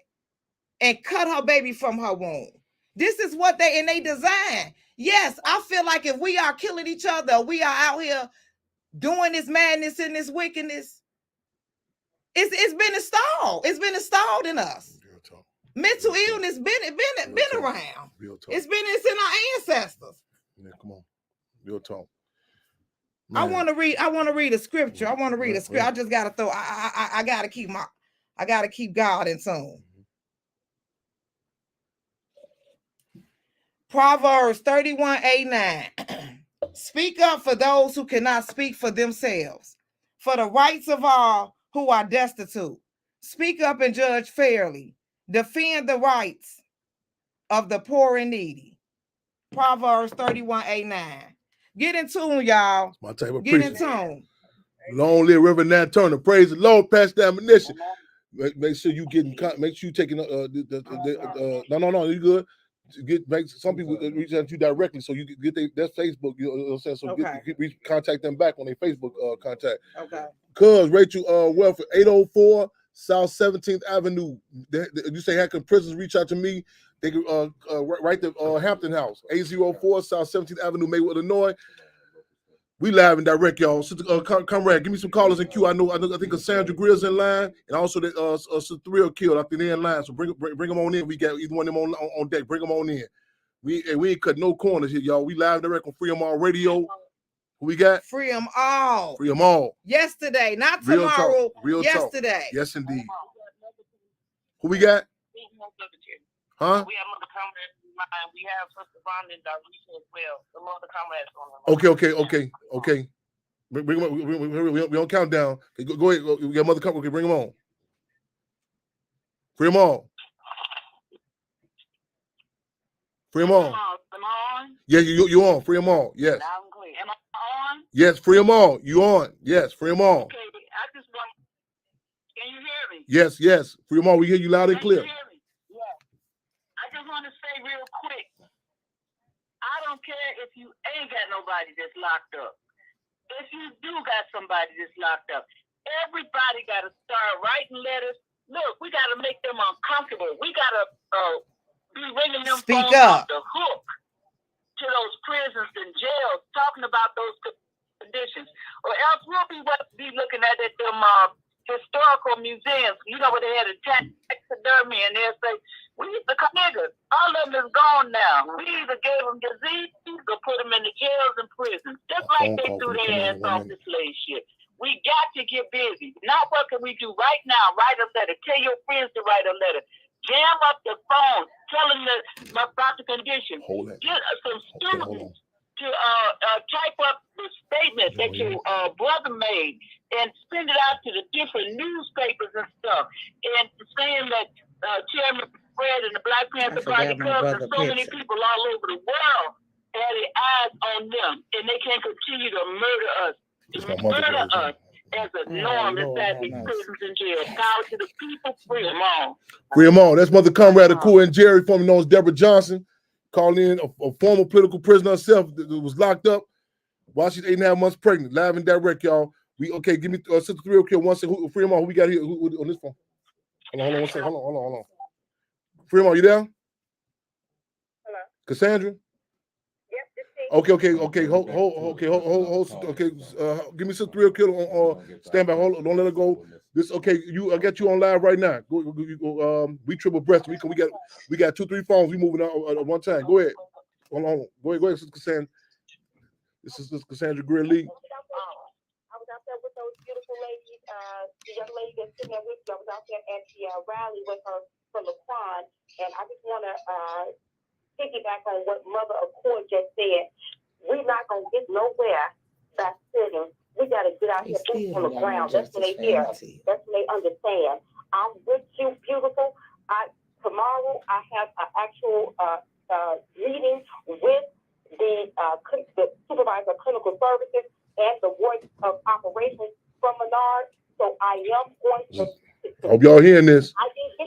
and cut her baby from her womb. This is what they designed. Yes, I feel like if we are killing each other, we are out here doing this madness and this wickedness, it's been installed. It's been installed in us. Mental illness been around. Real talk. It's in our ancestors. Yeah, come on. Real talk. Man. I want to read a scripture. I just gotta throw. I gotta keep God in tune. Proverbs 31:8-9. Speak up for those who cannot speak for themselves, for the rights of all who are destitute. Speak up and judge fairly. Defend the rights of the poor and needy. Proverbs 31:8-9. Get in tune, y'all. My type of Get in tune. Long live Reverend Nat Turner. Praise the Lord. Pass the ammunition. Make sure you taking no, you good. Make some people reach out to you directly, so you can get their Facebook. You know what I'm saying? So contact them back on their Facebook contact. Okay. Cuz Rachel Welfare, 804 South 17th Avenue. You say, how can prisoners reach out to me? They can write the Hampton House, 804 South 17th Avenue, Maywood, Illinois. We live and direct, y'all. Sister Comrade, give me some callers in queue. I think Cassandra Greer's in line, and also the Sister Thrill killed. I think they're in line. So bring them on in. We got either one of them on deck. Bring them on in. We ain't cut no corners here, y'all. We live and direct on Free 'em All Radio. Who we got? Free 'em all. Free 'em all. Yesterday, not tomorrow. Real yesterday. Talk. Yes, indeed. Who we got? Huh? We have Mother Comrades in line. We have Sister Rhonda and Darisa as well. The Mother Comrades on the line. Okay. Bring them on. We don't count down. Okay, go ahead. We got Mother Comrades. Okay, bring them on. Free them all. Free them all. Am I on? Yeah, you on. Free them all. Yes. Loud and clear. Am I on? Yes, free them all. You on. Yes, free them all. Okay, I just want. Can you hear me? Yes. Free them all. We hear you loud and clear. Can you hear me? Yeah. I just want to say real quick. I don't care if you ain't got nobody that's locked up. If you do got somebody that's locked up, everybody got to start writing letters. Look, we got to make them uncomfortable. We got to be ringing them phones off the hook to those prisons and jails, talking about those conditions. Or else we'll be looking at them historical museums. You know where they had a taxidermy, and they'll say, we used to come niggas. All of them is gone now. We either gave them disease or put them in the jails and prisons. Just like they threw their ass off the slave ship. We got to get busy. Now what can we do right now? Write a letter. Tell your friends to write a letter. Jam up the phone. Tell them about the condition. Get some students to type up the statement that your brother made and send it out to the different newspapers and stuff. And saying that Chairman Fred and the Black Panther Party Club and so many people all over the world had their eyes on them, and they can't continue to murder us. Murder us as a norm inside these prisons and jails. Power to the people, free them all. Free them all. That's Mother Comrade of Cool and Jerry, formerly known as Deborah Johnson, calling in a former political prisoner herself that was locked up while she's 8.5 months pregnant. Live and direct, y'all. Give me Sister Thrill Kill one second. Free them all. Who we got here on this phone? Hold on one second. Hold on. Free them all. You there? Hello. Cassandra? Okay. Hold. Okay. Give me some Thrill Killer on stand by. Hold on, don't let her go. I got you on live right now. We triple breast. We got 2-3 phones. We moving on at one time. Go ahead. Hold on. Go ahead, Sister Cassandra. This is Cassandra Greer Lee. I was out there with those beautiful ladies. The young lady that's sitting there with you, I was out there at the rally with her for Laquan, and I just want to piggyback on what Mother Accord just said. We're not going to get nowhere by sitting. We got to get out here on the ground. That's when they hear. That's when they understand. I'm with you, beautiful. Tomorrow I have an actual meeting with the supervisor of clinical services and the voice of operations from Menard. So I am going to. Hope y'all hearing this. I didn't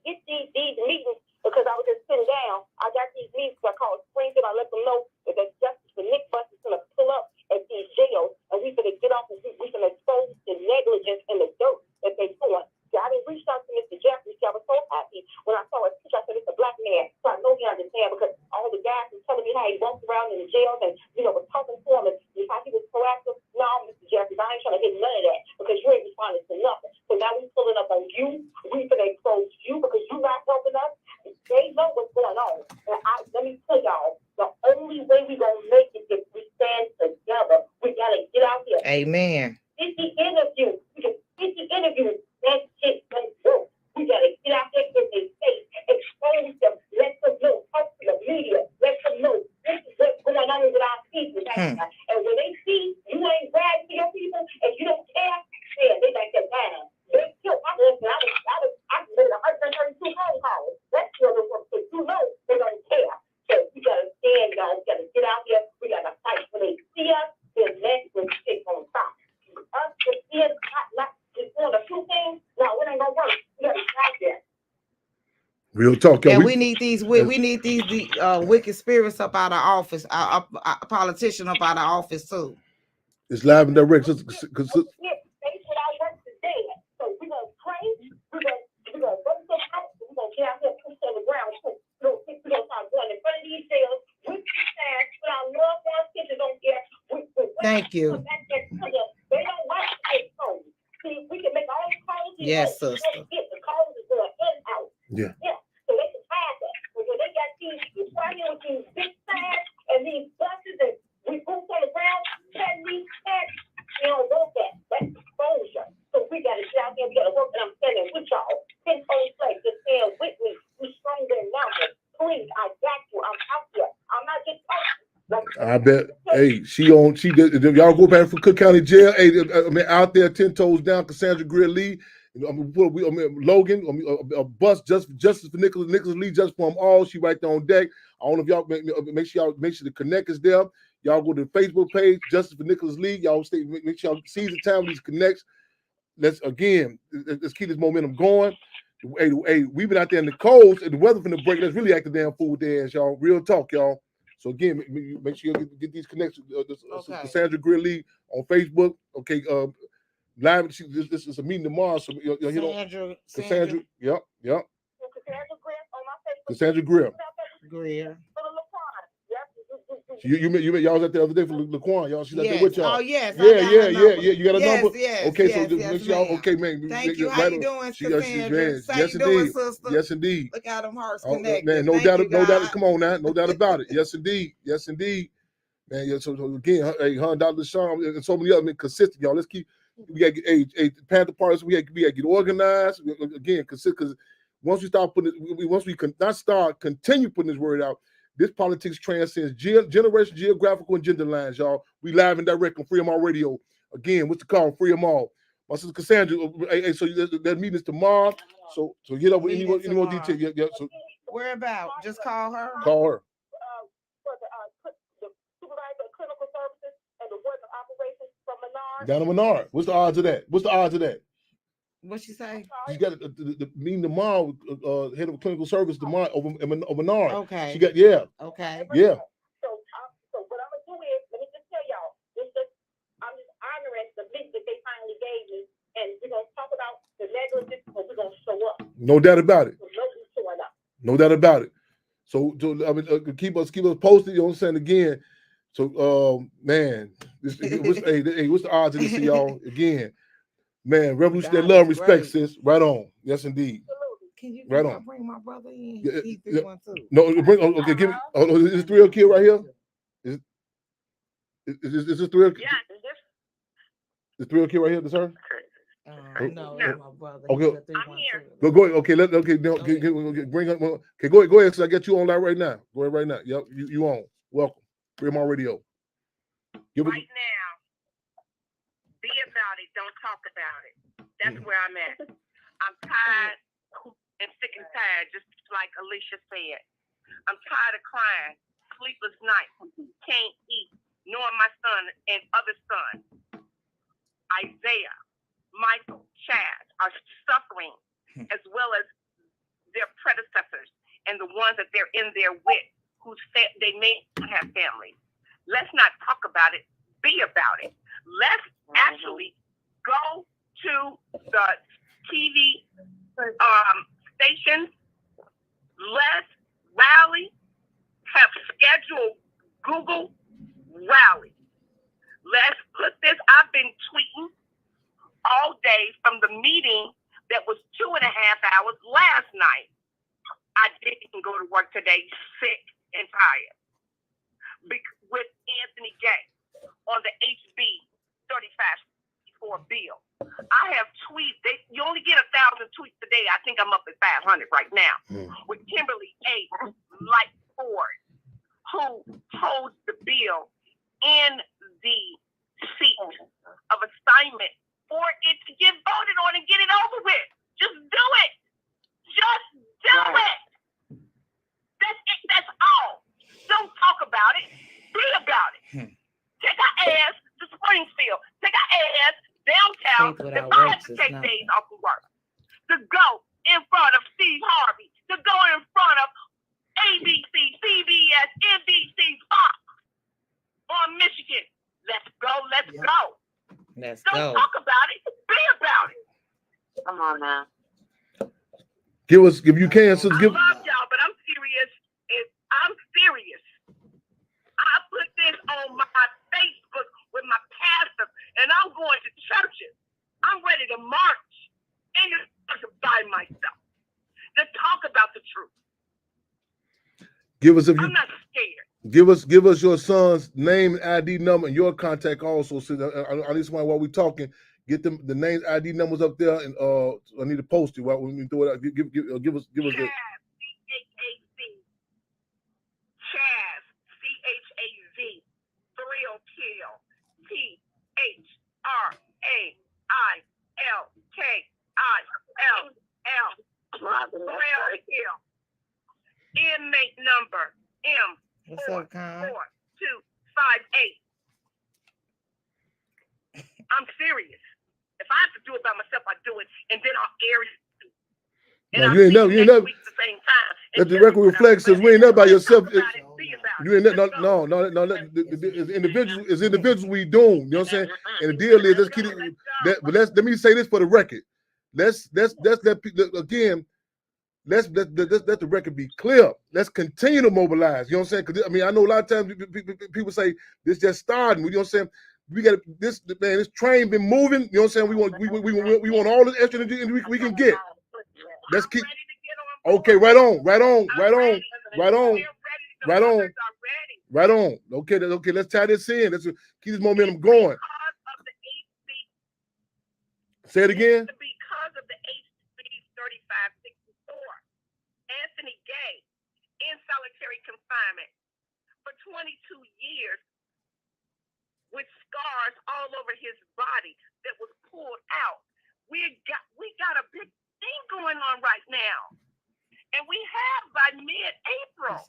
get these meetings because I was just sitting down. I got these meetings because I called Springfield. I let them know that the justice for Nick Bus is going to pull up at these jails, and we're going to get off and we're going to expose the negligence and the dirt that they're doing. So I didn't reach out to Mr. Jeffrey. I was so happy when I saw his picture. I said, it's a black man. So I know he understands because all the guys were telling me how he walked around in the jails and, was talking to him and how he was proactive. No, Mr. Jeffrey, I ain't trying to get none of that because you ain't responding to nothing. So now we pulling up on you. We going to expose you because you not helping Amen. It's the interview. It's the interview. That shit don't work. We gotta get out there in their face, expose them, let them know, talk to the media, let them know this is what's going on with our people. And when they see you ain't bad for your people and you don't care, yeah, they like that down. They killed my husband. I made 132 phone calls. That's where they work. So you know they don't care. So we gotta stand, y'all. We gotta get out there. We gotta fight. When they see us, then that's when shit gonna stop. Us, the kids, not just doing a few things. No, it ain't gonna work. We gotta stop that. Real talk, yo. And we need these wicked spirits up out of office, our politician up out of office too. It's live and direct. They said our work is dead. So we're gonna pray, we're gonna vote them out, we're gonna get out there and push on the ground. We're gonna start going in front of these jails with these signs, put our loved ones' pictures on there. Thank you. They don't like to get calls. See, we can make all the calls. Yes, sister. The calls is going in out. Yeah. So they can hide that. But when they got these running with these big signs and these buses and we boots on the ground, cutting these heads, they don't want that. That's exposure. So we got to get out there, we got to work, and I'm standing with y'all. 10 on place, just stand with me. We stronger in numbers. Please, I got you. I'm out there. I'm not just talking. I bet. Hey, she did. Y'all go back from Cook County Jail. Hey, I mean, out there, 10 toes down. Cassandra Greer Lee, Logan, a bus justice for Nicholas Lee, just for them all. She right there on deck. I don't know if y'all make sure the connect is there. Y'all go to the Facebook page, Justice for Nicholas Lee. Y'all make sure y'all seize the time with these connects. Let's keep this momentum going. Hey, we've been out there in the cold and the weather from the break. Let's really act the damn fool with their ass, y'all. Real talk, y'all. So again, make sure you get these connections. Cassandra Greer Lee on Facebook. Okay, live. This is a meeting tomorrow. So Cassandra. Yep. Cassandra Greer. Y'all was out the other day for Laquan. Y'all, she's out there with y'all. Oh yes. Yeah. You got a number? Yes. Okay, yes, so make sure y'all. Okay, man. Thank you. How you doing, Cassandra? Yes, indeed. Sister? Yes, indeed. Look how them hearts connected. Man, no doubt. Come on now, no doubt about it. Yes, indeed. Man, yeah. So again, hey, Dr. Sean, and so many other consistent, y'all. Let's keep. We got to get Panther Parties. We got to get organized again, because once we start putting it, continue putting this word out. This politics transcends generation, geographical, and gender lines, y'all. We live and direct on Freedom All Radio. Again, what's the call? Freedom All. My sister Cassandra. Hey, so that meeting is tomorrow. So get up with any more detail. Yeah. So where about? Just call her. Call her. For the supervisor of clinical services and the work of operations from Menard. Down in Menard. What's the odds of that? What'd she say? She got the meeting tomorrow, head of clinical service tomorrow over Menard. Okay. She got Okay. Yeah. So what I'm gonna do is, let me just tell y'all, I'm just honoring the link that they finally gave me, and we're gonna talk about the negligence, but we're gonna show up. No doubt about it. Showing up. No doubt about it. So I mean, keep us posted. You know what I'm saying? Again. So man, what's the odds of this, y'all? Again. Man, revolution that love, respect, sis. Right on. Yes, indeed. Can you right on. Bring my brother in? Yeah, He 312. No, okay, give me. Is this 3 kid right here? Is this 3 kid? Yeah, Is 3 kid right here? This her? No, it's my brother. Okay. I'm here. Go ahead. Okay, bring up. Okay, go ahead. Because I got you on live right now. Go ahead right now. Yep, you on. Welcome. Freedom On Radio. Right now. Be about it. Don't talk about it. That's where I'm at. I'm tired and sick and tired, just like Alicia said. I'm tired of crying, sleepless nights, can't eat, knowing my son and other sons, Isaiah, Michael, Chad, are suffering, as well as their predecessors and the ones that they're in there with, they may have families. Let's not talk about it. Be about it. Let's actually go to the TV stations. Let's rally. Have scheduled Google rally. Let's put this. I've been tweeting all day from the meeting that was 2.5 hours last night. I didn't go to work today, sick and tired. With Anthony Gay on the HB 3564 bill. I have tweets. You only get 1,000 tweets a day. I think I'm up at 500 right now. With Kimberly A. Lightford, who holds the bill in the seat of assignment for it to get voted on and get it over with. Just do it. Just do it. That's it. That's all. Don't talk about it. Be about it. Take our ass to Springfield. Take our ass downtown. If I have to take days off of work to go in front of Steve Harvey, to go in front of ABC, CBS, NBC, Fox on Michigan. Let's go. Let's go. Don't talk about it. Be about it. Come on now. Give us, if you can, so give. I love y'all, but I'm serious. I'm serious. I put this on my Facebook with my pastor, and I'm going to churches. I'm ready to march and by myself to talk about the truth. Give us, if you. I'm not scared. Give us your son's name, ID number, and your contact also. So I need somebody while we're talking. Get them the names, ID numbers up there, and I need to post it. Right when we do it, give us the. Chaz, C-H-A-Z, Thrill Kill, T-H-R-A-I-L-K-I-L-L, Thrill Kill, inmate number M44258. I'm serious. If I have to do it by myself, I do it, and then I'll air it. No, you ain't never. At the same time. That the record reflects is we ain't never by yourself. You ain't no. It's individuals we doom. You know what I'm saying? And the deal is, let's keep it. But let me say this for the record. Let's let again. Let's let the record be clear. Let's continue to mobilize. You know what I'm saying? Because I mean, I know a lot of times people say this just starting. You know what I'm saying? We got this man. This train been moving. You know what I'm saying? We want all the extra energy we can get. Let's keep. Okay, right on. Okay, let's tie this in. Let's keep this momentum going. Say it again. Because of the HB 3564, Anthony Gay in solitary confinement for 22 years with scars all over his body that was pulled out. We got a big thing going on right now. And we have by mid-April. It's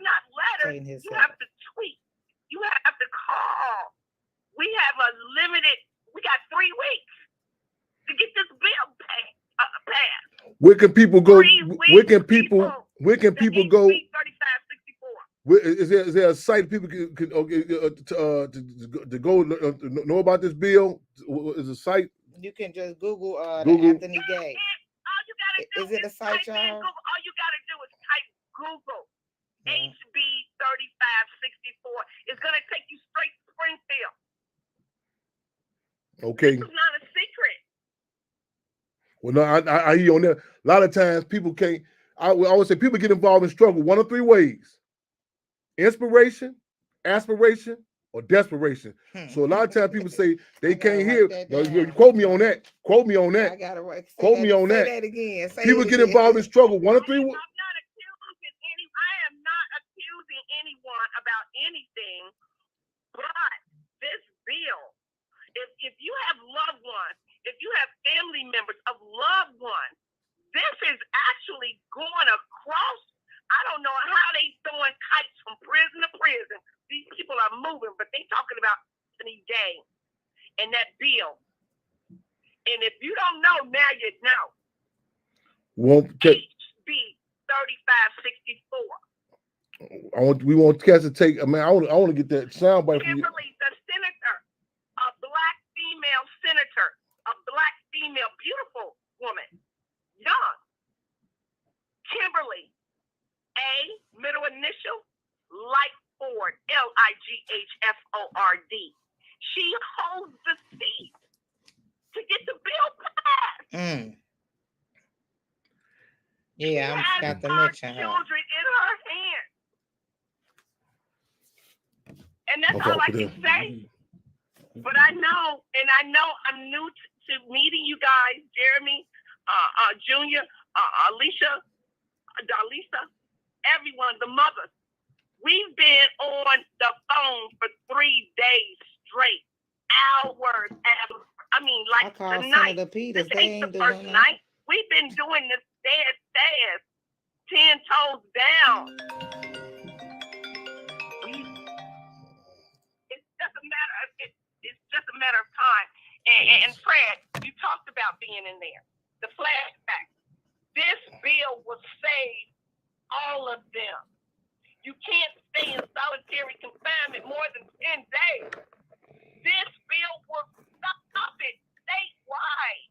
not letters. You have to tweet. You have to call. We have we got 3 weeks to get this bill passed. Where can people go? Where can people go? 3564. Is there a site people can to go know about this bill? Is a site? You can just Google the Anthony Gay. Is it a site, y'all? All you gotta do is type Google HB 3564. It's gonna take you straight to Springfield. Okay. This is not a secret. Well, no, I hear you on that. A lot of times people can't. I always say people get involved in struggle 1 of 3 ways: inspiration, aspiration, or desperation. So a lot of times people say they can't hear. You quote me on that. Quote me on that. I gotta quote me on that. Say that again. People get involved in struggle 1 of 3. I am not accusing anyone about anything, but this bill, if you have loved ones, if you have family members of loved ones, this is actually going across. I don't know how they throwing kites from prison to prison. These people are moving, but they talking about Anthony Gay and that bill. And if you don't know, now you know. HB 3564. We want Cass to take. I mean, I want to get that soundbite from you. Kimberly, the senator, a black female senator, a black female, beautiful woman, young. Kimberly, A, middle initial, Lightford, Lighford. She holds the seat to get the bill passed. Yeah, I got to mention her. Children in her hand. And that's all I can say. But I know I'm new to meeting you guys, Jeremy, Junior, Alicia, Dalisa, everyone, the mothers. We've been on the phone for 3 days straight, hours. I mean, like the night. This ain't the first night. We've been doing this fast, 10 toes down. It's just a matter of time. And Fred, you talked about being in there. The flashback. This bill will save all of them. You can't stay in solitary confinement more than 10 days. This bill will stop it statewide.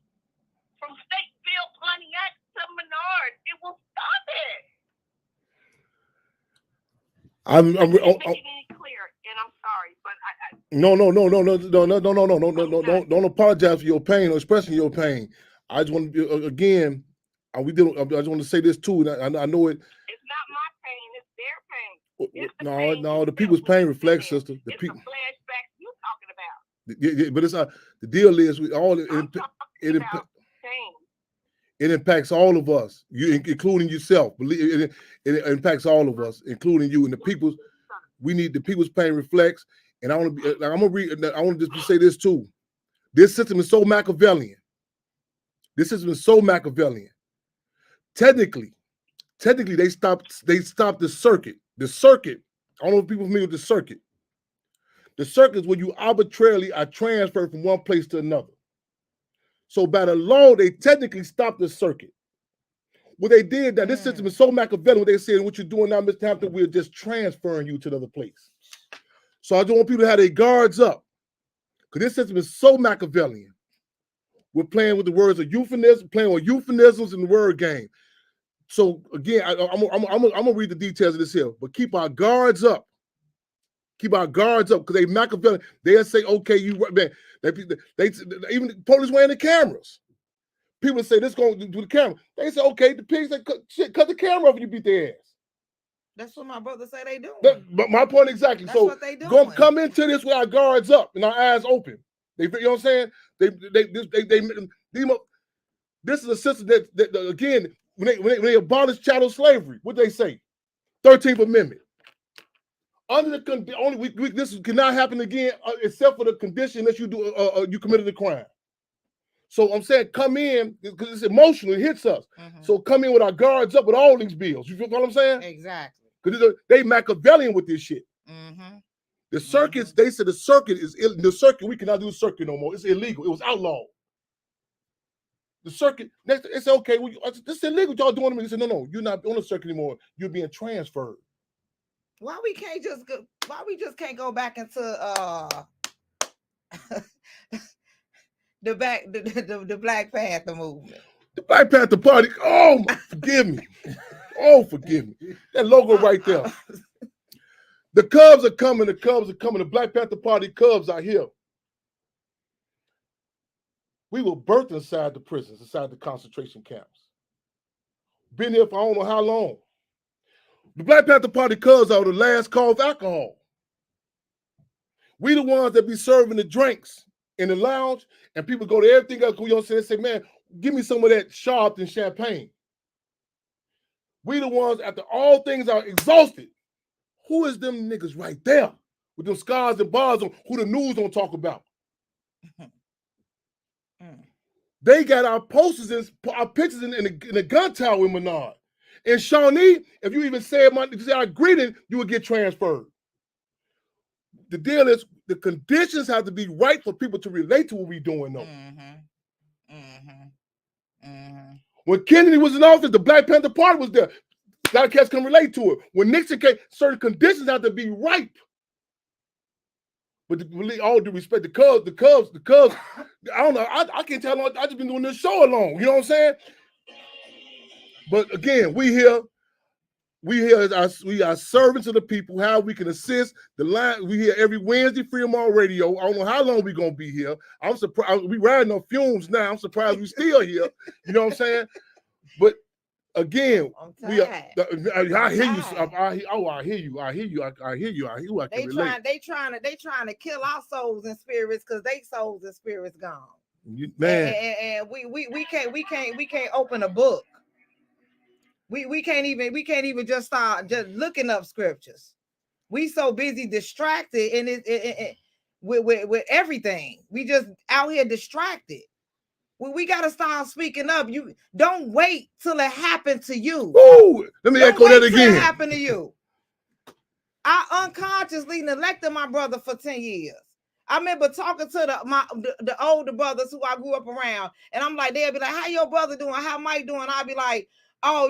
From Stateville, Pontiac to Menard, it will stop it. I'm making any clear, and I'm sorry, but No, don't apologize for your pain or expressing your pain. I just want to again, I just want to say this too, and I know it. It's not my pain; it's their pain. It's the No, the people's pain reflects, sister. The people. The flashback you talking about. Yeah, but it's the deal is we all it impacts all of us, including yourself. It impacts all of us, including you, and the people's. We need the people's pain reflects. And I want to be. I'm gonna read. I want to just say this too. This system is so Machiavellian. Technically, they stopped the circuit. The circuit. I don't know if people are familiar with the circuit. The circuit is when you arbitrarily are transferred from one place to another. So by the law, they technically stopped the circuit. What they did, that this system is so Machiavellian, what they said, what you're doing now, Mr. Hampton, we're just transferring you to another place. So I just want people to have their guards up. Because this system is so Machiavellian. We're playing with the words of euphemism, playing with euphemisms in the word game. So again, I'm gonna read the details of this here, but keep our guards up. Keep our guards up, because they Machiavellian. They'll say, okay, you man, they even the police wearing the cameras. People say this going to do the camera. They say, okay, the pigs say, cut the camera off and you beat their ass. That's what my brother say they doing. But my point exactly. That's so what they doing. Come into this with our guards up and our eyes open. You know what I'm saying? This is a system that again, when they abolish chattel slavery, what they say? 13th Amendment. Under the this cannot happen again except for the condition that you do you committed a crime. So I'm saying come in because it's emotional, it hits us. Mm-hmm. So come in with our guards up with all these bills. You feel what I'm saying? Exactly. Because they Machiavellian with this shit. Mm-hmm. The circuits, they said the circuit is the circuit. We cannot do the circuit no more. It's illegal. It was outlawed. The circuit, they said, okay, well, this is illegal. Y'all doing to me. They said, no, you're not on the circuit anymore. You're being transferred. Why we just can't go back into the Black Panther movement? The Black Panther Party. Oh, forgive me. Oh, forgive me. That logo right there. The Cubs are coming. The Cubs are coming. The Black Panther Party Cubs are here. We were birthed inside the prisons, inside the concentration camps. Been here for I don't know how long. The Black Panther Party Cubs are the last call of alcohol. We the ones that be serving the drinks in the lounge, and people go to everything else. You know what I'm saying? They say, man, give me some of that Sharpton champagne. We the ones, after all things are exhausted. Who is them niggas right there with them scars and bars on who the news don't talk about? They got our posters and our pictures in the gun tower in Menard. In Shawnee, if you even say our greeting, you would get transferred. The deal is the conditions have to be right for people to relate to what we're doing, though. When Kennedy was in office, the Black Panther Party was there. A lot of cats can relate to it. When Nixon came, certain conditions have to be ripe. But all due respect, the Cubs, I don't know. I can't tell how long I've just been doing this show alone. You know what I'm saying? But again, we here as we are servants of the people, how we can assist. The line we here every Wednesday, Freedom on Radio. I don't know how long we're gonna be here. I'm surprised we riding on fumes now. I'm surprised we still here. You know what I'm saying? But Again, I'm we are, tired. I hear you. tired. I hear you. I hear you. I hear you. I can relate. They trying to kill our souls and spirits because they souls and spirits gone. Man, And we can't open a book. We can't even just start just looking up scriptures. We so busy distracted and with everything. We just out here distracted. We got to start speaking up. You don't wait till it happened to you. Woo! Let me echo that again. Till it happened to you. I unconsciously neglected my brother for 10 years. I remember talking to the older brothers who I grew up around, and I'm like, they'll be like, how your brother doing? How Mike doing? I'll be like, oh,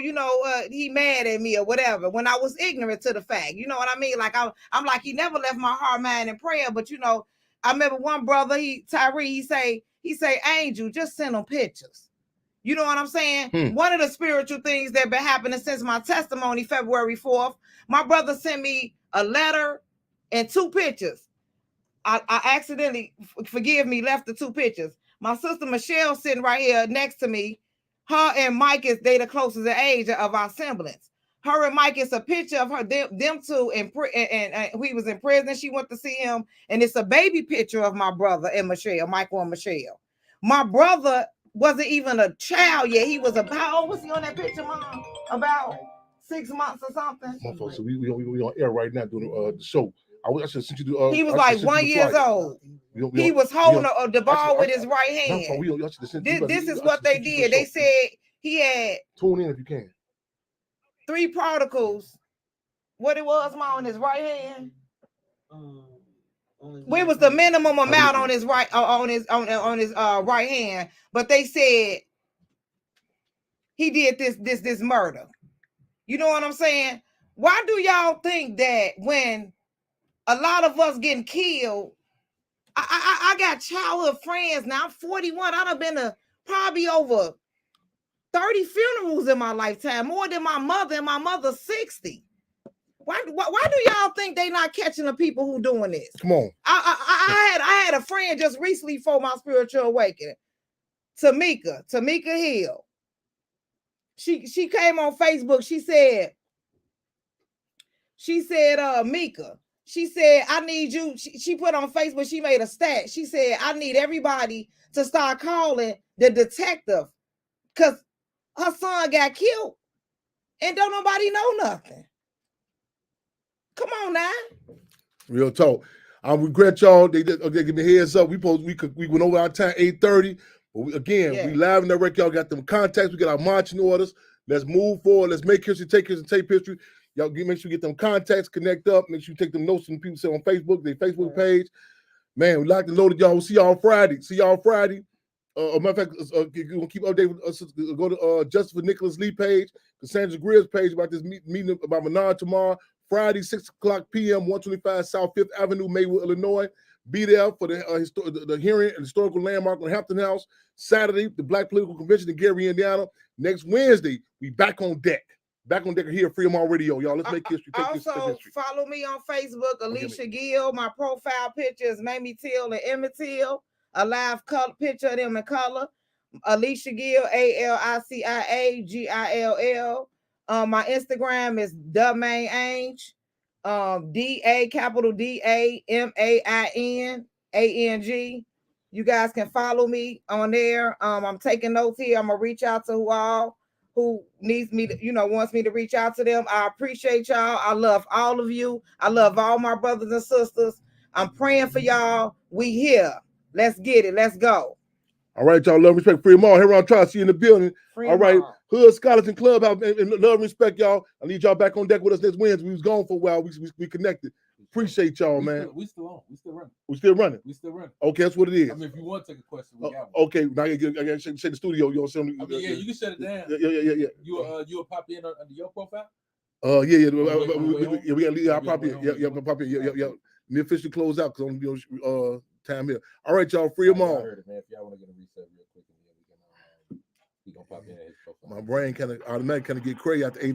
he mad at me or whatever, when I was ignorant to the fact. You know what I mean? Like, I'm like, he never left my heart, mind, and prayer. But, I remember one brother, Tyree, he say, Angel, just send him pictures. You know what I'm saying? One of the spiritual things that been happening since my testimony, February 4th, my brother sent me a letter and 2 pictures. I accidentally, forgive me, left the 2 pictures. My sister Michelle sitting right here next to me. Her and Mike they the closest in age of our semblance. Her and Mike, it's a picture of her, them two, and he was in prison. She went to see him, and it's a baby picture of my brother and Michelle, Michael and Michelle. My brother wasn't even a child yet. He was how old was he on that picture, Mom? About 6 months or something. So we on air right now doing the show. I should send you the. He was like 1 year old. He was holding the ball with his right hand. This is what they did. They said he had. Tune in if you can. 3 particles. What it was, Mom, on his right hand. What was the minimum amount on his right on his right hand? But they said he did this murder. You know what I'm saying? Why do y'all think that when a lot of us getting killed? I got childhood friends now. I'm 41. I done been to probably over 30 funerals in my lifetime, more than my mother, and my mother's 60. Why do y'all think they not catching the people who doing this? Come on. I had a friend just recently for my spiritual awakening. Tamika Hill. She came on Facebook. She said, Mika. She said, I need you. She put on Facebook, she made a stat. She said, I need everybody to start calling the detective because her son got killed and don't nobody know nothing. Come on now. Real talk. I regret y'all. They give me heads up. We went over our time 8:30. But we live in the record. Y'all got them contacts. We got our marching orders. Let's move forward. Let's make history, take history, tape history. Y'all make sure you get them contacts, connect up. Make sure you take them notes from people say on Facebook, their Facebook page. Man, we like to load it, y'all. We'll see y'all Friday. Matter of fact, you're gonna keep updating us. Go to Justice for Nicholas Lee page, Cassandra Greer's page about this meeting about Menard tomorrow. Friday, 6 o'clock p.m., 125 South 5th Avenue, Maywood, Illinois. Be there for the hearing and historical landmark on Hampton House. Saturday, the Black Political Convention in Gary, Indiana. Next Wednesday, we back on deck. Back on deck here at Freedom Radio, y'all. Let's make history. Also, follow me on Facebook, Alicia Gill. My profile picture is Mamie Till and Emmett Till. A live color picture of them in color. Alicia Gill, ALICIA GILL. My Instagram is The Main Ange. DA capital DAMAINANG. You guys can follow me on there. I'm taking notes here. I'm gonna reach out to who needs me to, wants me to reach out to them. I appreciate y'all. I love all of you. I love all my brothers and sisters. I'm praying for y'all. We here. Let's get it. Let's go. All right, y'all. Love, respect, freedom all. Here I'm trying to see you in the building. Freedom all right. all. Hood, Scholars, and Clubhouse. And love, respect, y'all. I need y'all back on deck with us next Wednesday. We was gone for a while. We connected. Appreciate y'all, man. We still on. We still running. We still running. We still running. Okay, that's what it is. I mean, if you want to take a question, we got one. Okay, now I gotta shut the studio. You know what I'm saying? Yeah, you can shut it down. Yeah. You will pop in under your profile? Yeah. We gotta leave. I'll pop in. Yeah, pop in. Yeah. We officially close out because I'm time here. All right, y'all. Free them all. I heard it, man. If y'all want to get a reset real quick, we gonna pop in at his profile. My brain kind of automatically get crazy after 8.